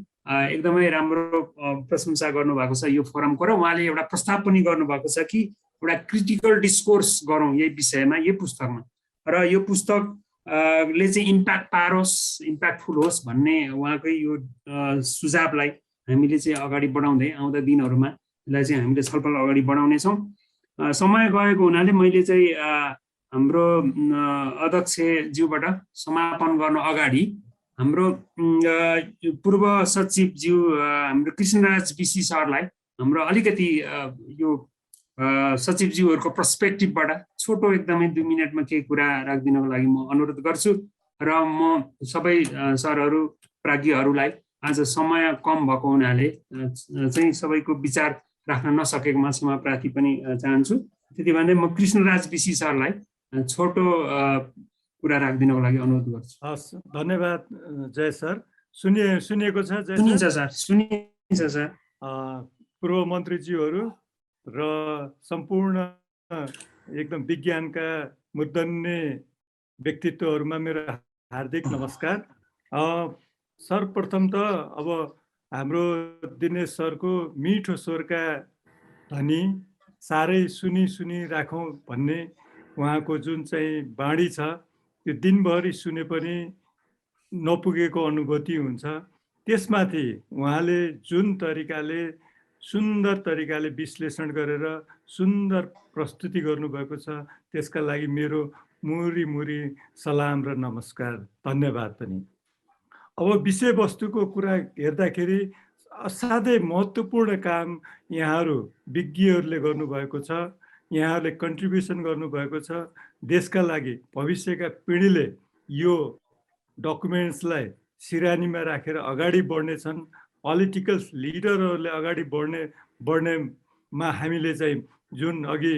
[SPEAKER 1] एकदमै राम्रो प्रशंसा गर्नुभएको छ यो फोरमको र उहाँले एउटा प्रस्ताव पनि गर्नुभएको छ कि एउटा क्रिटिकल डिस्कोर्स गरौँ यही विषयमा, यही पुस्तकमा, र यो पुस्तकले चाहिँ इम्प्याक्ट पारोस्, इम्प्याक्टफुल होस् भन्ने उहाँकै यो सुझावलाई हामीले चाहिँ अगाडि बढाउँदै आउँदा दिनहरूमा यसलाई चाहिँ हामीले छलफल अगाडि बढाउनेछौँ। समय गएको हुनाले मैले चाहिँ हाम्रो अध्यक्षज्यूबाट समापन गर्न अगाडि हाम्रो पूर्व सचिवज्यू हाम्रो कृष्णराज बिसी सरलाई हाम्रो अलिकति यो सचिवज्यूहरूको पर्सपेक्टिभबाट छोटो एकदमै 2 मिनटमा केही कुरा राखिदिनको लागि म अनुरोध गर्छु र म सबै सरहरू प्राज्ञहरूलाई आज समय कम भएको हुनाले चाहिँ सबैको विचार राख्न नसकेकोमा क्षमा प्रार्थी पनि चाहन्छु। त्यति भन्दै म कृष्णराज बिसी सरलाई छोटो कुरा राखिदिनको लागि अनुरोध गर्छु।
[SPEAKER 7] हस्, धन्यवाद जय सर। सुनिएको छ?
[SPEAKER 1] सुनिन्छ सर, सुनिन्छ सर।
[SPEAKER 7] पूर्व मन्त्रीज्यूहरू र सम्पूर्ण एकदम विज्ञानका मूर्धन्य व्यक्तित्वहरूमा मेरो हार्दिक नमस्कार। सर्वप्रथम त अब हाम्रो दिनेश सरको मिठो स्वरका धनी साह्रै सुनी राखौँ भन्ने उहाँको जुन चाहिँ बाणी छ त्यो दिनभरि सुने पनि नपुगेको अनुभूति हुन्छ। त्यसमाथि उहाँले जुन तरिकाले सुन्दर तरिकाले विश्लेषण गरेर सुन्दर प्रस्तुति गर्नुभएको छ त्यसका लागि मेरो मुरी सलाम र नमस्कार, धन्यवाद पनि। अब विषयवस्तुको कुरा हेर्दाखेरि असाध्यै महत्त्वपूर्ण काम यहाँहरू विज्ञहरूले गर्नुभएको छ, यहाँहरूले कन्ट्रिब्युसन गर्नुभएको छ। देशका लागि भविष्यका पिँढीले यो डकुमेन्ट्सलाई सिरानीमा राखेर अगाडि बढ्नेछन्। पोलिटिकल लिडरहरूले अगाडि बढ्नेमा हामीले चाहिँ जुन अघि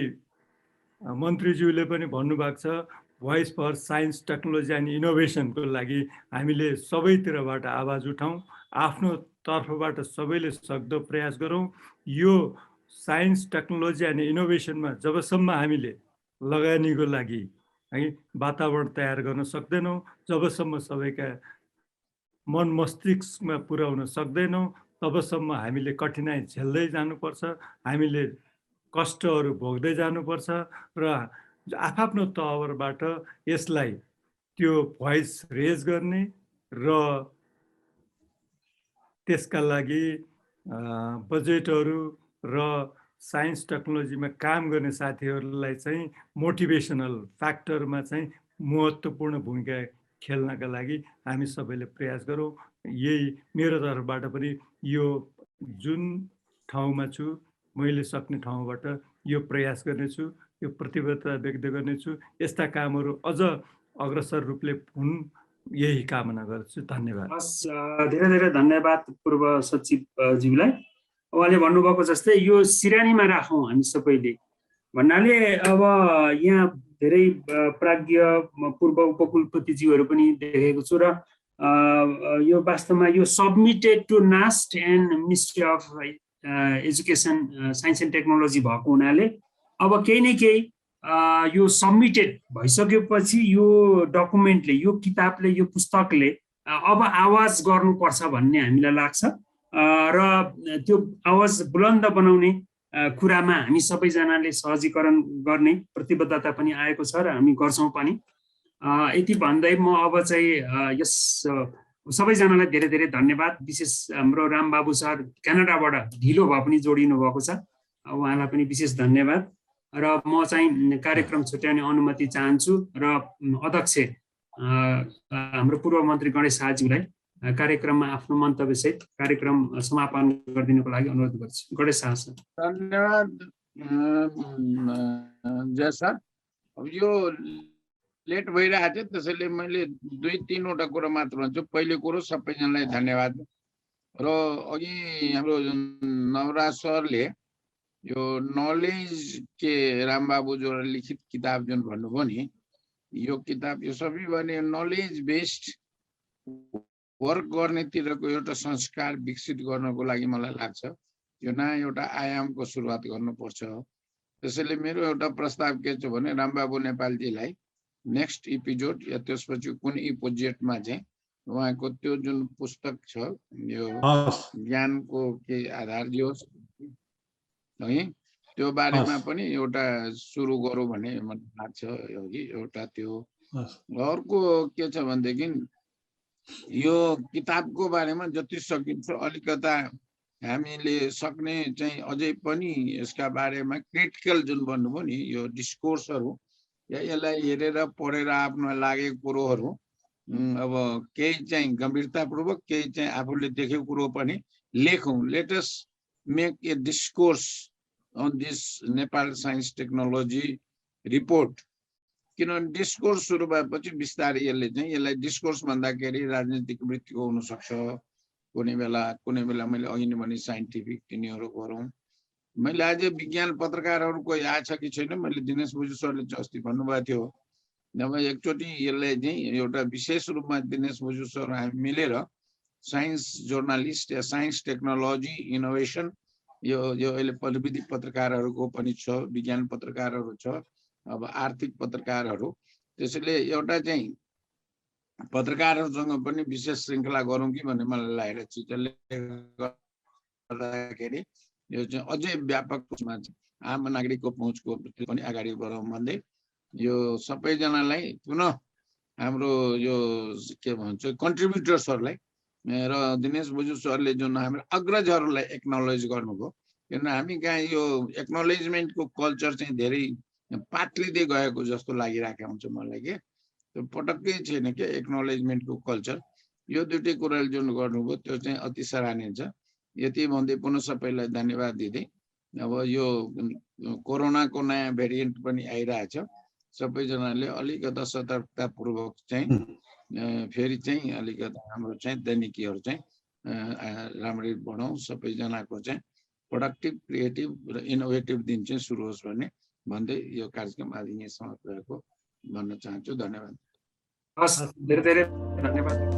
[SPEAKER 7] मन्त्रीज्यूले पनि भन्नुभएको छ voice for science technology and इनोभेसनको लागि हामीले सबैतिरबाट आवाज उठाउँ, आफ्नो तर्फबाट सबैले सक्दो प्रयास गरौँ। यो साइन्स टेक्नोलोजी एन्ड इनोभेसनमा जबसम्म हामीले लगानीको लागि है वातावरण तयार गर्न सक्दैनौँ, जबसम्म सबैका मन मस्तिष्कमा पुर्याउन सक्दैनौँ, तबसम्म हामीले कठिनाइ झेल्दै जानुपर्छ, हामीले कष्टहरू भोग्दै जानुपर्छ र आफ्नो तहबाट यसलाई त्यो भोइस रेज गर्ने र त्यसका लागि बजेटहरू र साइन्स टेक्नोलोजीमा काम गर्ने साथीहरूलाई चाहिँ मोटिभेसनल फ्याक्टरमा चाहिँ महत्त्वपूर्ण भूमिका खेल्नका लागि हामी सबैले प्रयास गरौँ। यही मेरो तर्फबाट पनि यो जुन ठाउँमा छु मैले सक्ने ठाउँबाट यो प्रयास गर्नेछु, यो प्रतिबद्धता व्यक्त गर्नेछु। यस्ता कामहरू अझ अग्रसर रूपले हुन् यही कामना गर्छु। धन्यवाद।
[SPEAKER 1] हस्, धेरै धेरै धन्यवाद पूर्व सचिवज्यूलाई। उहाँले भन्नुभएको जस्तै यो सिरानीमा राखौँ हामी सबैले भन्नाले अब यहाँ धेरै प्राज्ञ पूर्व उपकुलपतिज्यूहरू पनि देखेको छु र यो वास्तवमा यो submitted to NAST and ministry of education science and technology भएको हुनाले अब केही न केही यो सबमिटेड भइसकेपछि यो डकुमेन्टले, यो किताबले, यो पुस्तकले अब आवाज गर्नुपर्छ भन्ने हामीलाई लाग्छ र त्यो आवाज बुलन्द बनाउने कुरामा हामी सबैजनाले सहजीकरण गर्ने प्रतिबद्धता पनि आएको छ र हामी गर्छौँ पनि। यति भन्दै म अब चाहिँ यस सबैजनालाई धेरै धेरै धन्यवाद। विशेष हाम्रो रामबाबु सर क्यानाडाबाट ढिलो भए पनि जोडिनु भएको छ, उहाँलाई पनि विशेष धन्यवाद। र म चाहिँ कार्यक्रम छुट्याउने अनुमति चाहन्छु र अध्यक्ष हाम्रो पूर्व मन्त्री गणेश शाहज्यूलाई कार्यक्रममा आफ्नो मन्तव्यसहित कार्यक्रम समापन गरिदिनुको लागि अनुरोध गर्छु। गणेश शाह सर।
[SPEAKER 2] धन्यवाद जय सर। अब यो लेट भइरहेको थियो त्यसैले मैले 2-3वटा कुरा मात्र भन्छु। पहिलो कुरो सबैजनालाई धन्यवाद। र अघि हाम्रो नवराज सरले यो नलेज के रामबाबु जो लिखित किताब जुन भन्नुभयो नि, यो किताब यो सबै भने नलेज बेस्ड वर्क गर्नेतिरको एउटा संस्कार विकसित गर्नको लागि मलाई लाग्छ यो नयाँ एउटा आयामको सुरुवात गर्नुपर्छ। त्यसैले मेरो एउटा प्रस्ताव के छ भने रामबाबु नेपालजीलाई नेक्स्ट एपिसोड या त्यसपछि कुन एपिसोडमा चाहिँ उहाँको त्यो जुन पुस्तक छ यो ज्ञानको के आधार दियोस् है त्यो बारेमा पनि एउटा सुरु गरौँ भन्ने मलाई लाग्छ। एउटा त्यो अर्को के छ भनेदेखि यो किताबको बारेमा जति सकिन्छ अलिकता हामीले सक्ने चाहिँ अझै पनि यसका बारेमा क्रिटिकल जुन भन्नुभयो नि यो डिस्कोर्सहरू या यसलाई हेरेर पढेर आफ्नो लागेको कुरोहरू अब केही चाहिँ गम्भीरतापूर्वक केही चाहिँ आफूले देखेको कुरो पनि लेखौँ। Let us make a discourse on this Nepal science technology report. किनभने डिस्कोर्स सुरु भएपछि बिस्तारै यसलाई डिस्कोर्स भन्दाखेरि राजनीतिक वृत्तिको हुनसक्छ, कुनै बेला मैले अघि नै भने साइन्टिफिक तिनीहरू गरौँ। मैले आज विज्ञान पत्रकारहरूको आएको छ कि छैन, मैले दिनेश भुजू सरले अस्ति भन्नुभएको थियो जब एकचोटि यसलाई चाहिँ एउटा विशेष रूपमा दिनेश भुजू सर हामी मिलेर साइन्स जर्नलिस्ट या साइन्स टेक्नोलोजी इनोभेसन यो अहिले प्रविधि पत्रकारहरूको पनि छ, विज्ञान पत्रकारहरू छ, अब आर्थिक पत्रकारहरू। त्यसैले एउटा चाहिँ पत्रकारहरूसँग पनि विशेष श्रृङ्खला गरौँ कि भन्ने मलाई लागेको छ। जसले गर्दाखेरि यो चाहिँ अझै व्यापक रूपमा आम नागरिकको पहुँचको पनि अगाडि बढाउँ भन्दै यो सबैजनालाई पुनः हाम्रो यो के भन्छ कन्ट्रिब्युटर्सहरूलाई र दिनेश भुजू सरले जुन हाम्रो अग्रजहरूलाई एक्नोलेज गर्नुभयो। किनभने हामी कहाँ यो एक्नोलेजमेन्टको कल्चर चाहिँ धेरै पातलिँदै गएको जस्तो लागिरहेको हुन्छ मलाई के त्यो पटक्कै छैन क्या एक्नोलेजमेन्टको कल्चर। यो दुइटै कुराले जुन गर्नुभयो त्यो चाहिँ अति सराहनीय छ। यति भन्दै पुनः सबैलाई धन्यवाद दिँदै अब यो कोरोनाको नयाँ भेरिएन्ट पनि आइरहेछ, सबैजनाले अलिकता सतर्कतापूर्वक चाहिँ फेरि चाहिँ अलिकता हाम्रो चाहिँ दैनिकीहरू चाहिँ राम्ररी बढाउँ, सबैजनाको चाहिँ प्रोडक्टिभ क्रिएटिभ र इनोभेटिभ दिन चाहिँ सुरु होस् भन्दै यो कार्यक्रम आज यहीँ समाप्त भएको भन्न चाहन्छु। धन्यवाद।
[SPEAKER 1] हस्, धेरै धेरै धन्यवाद।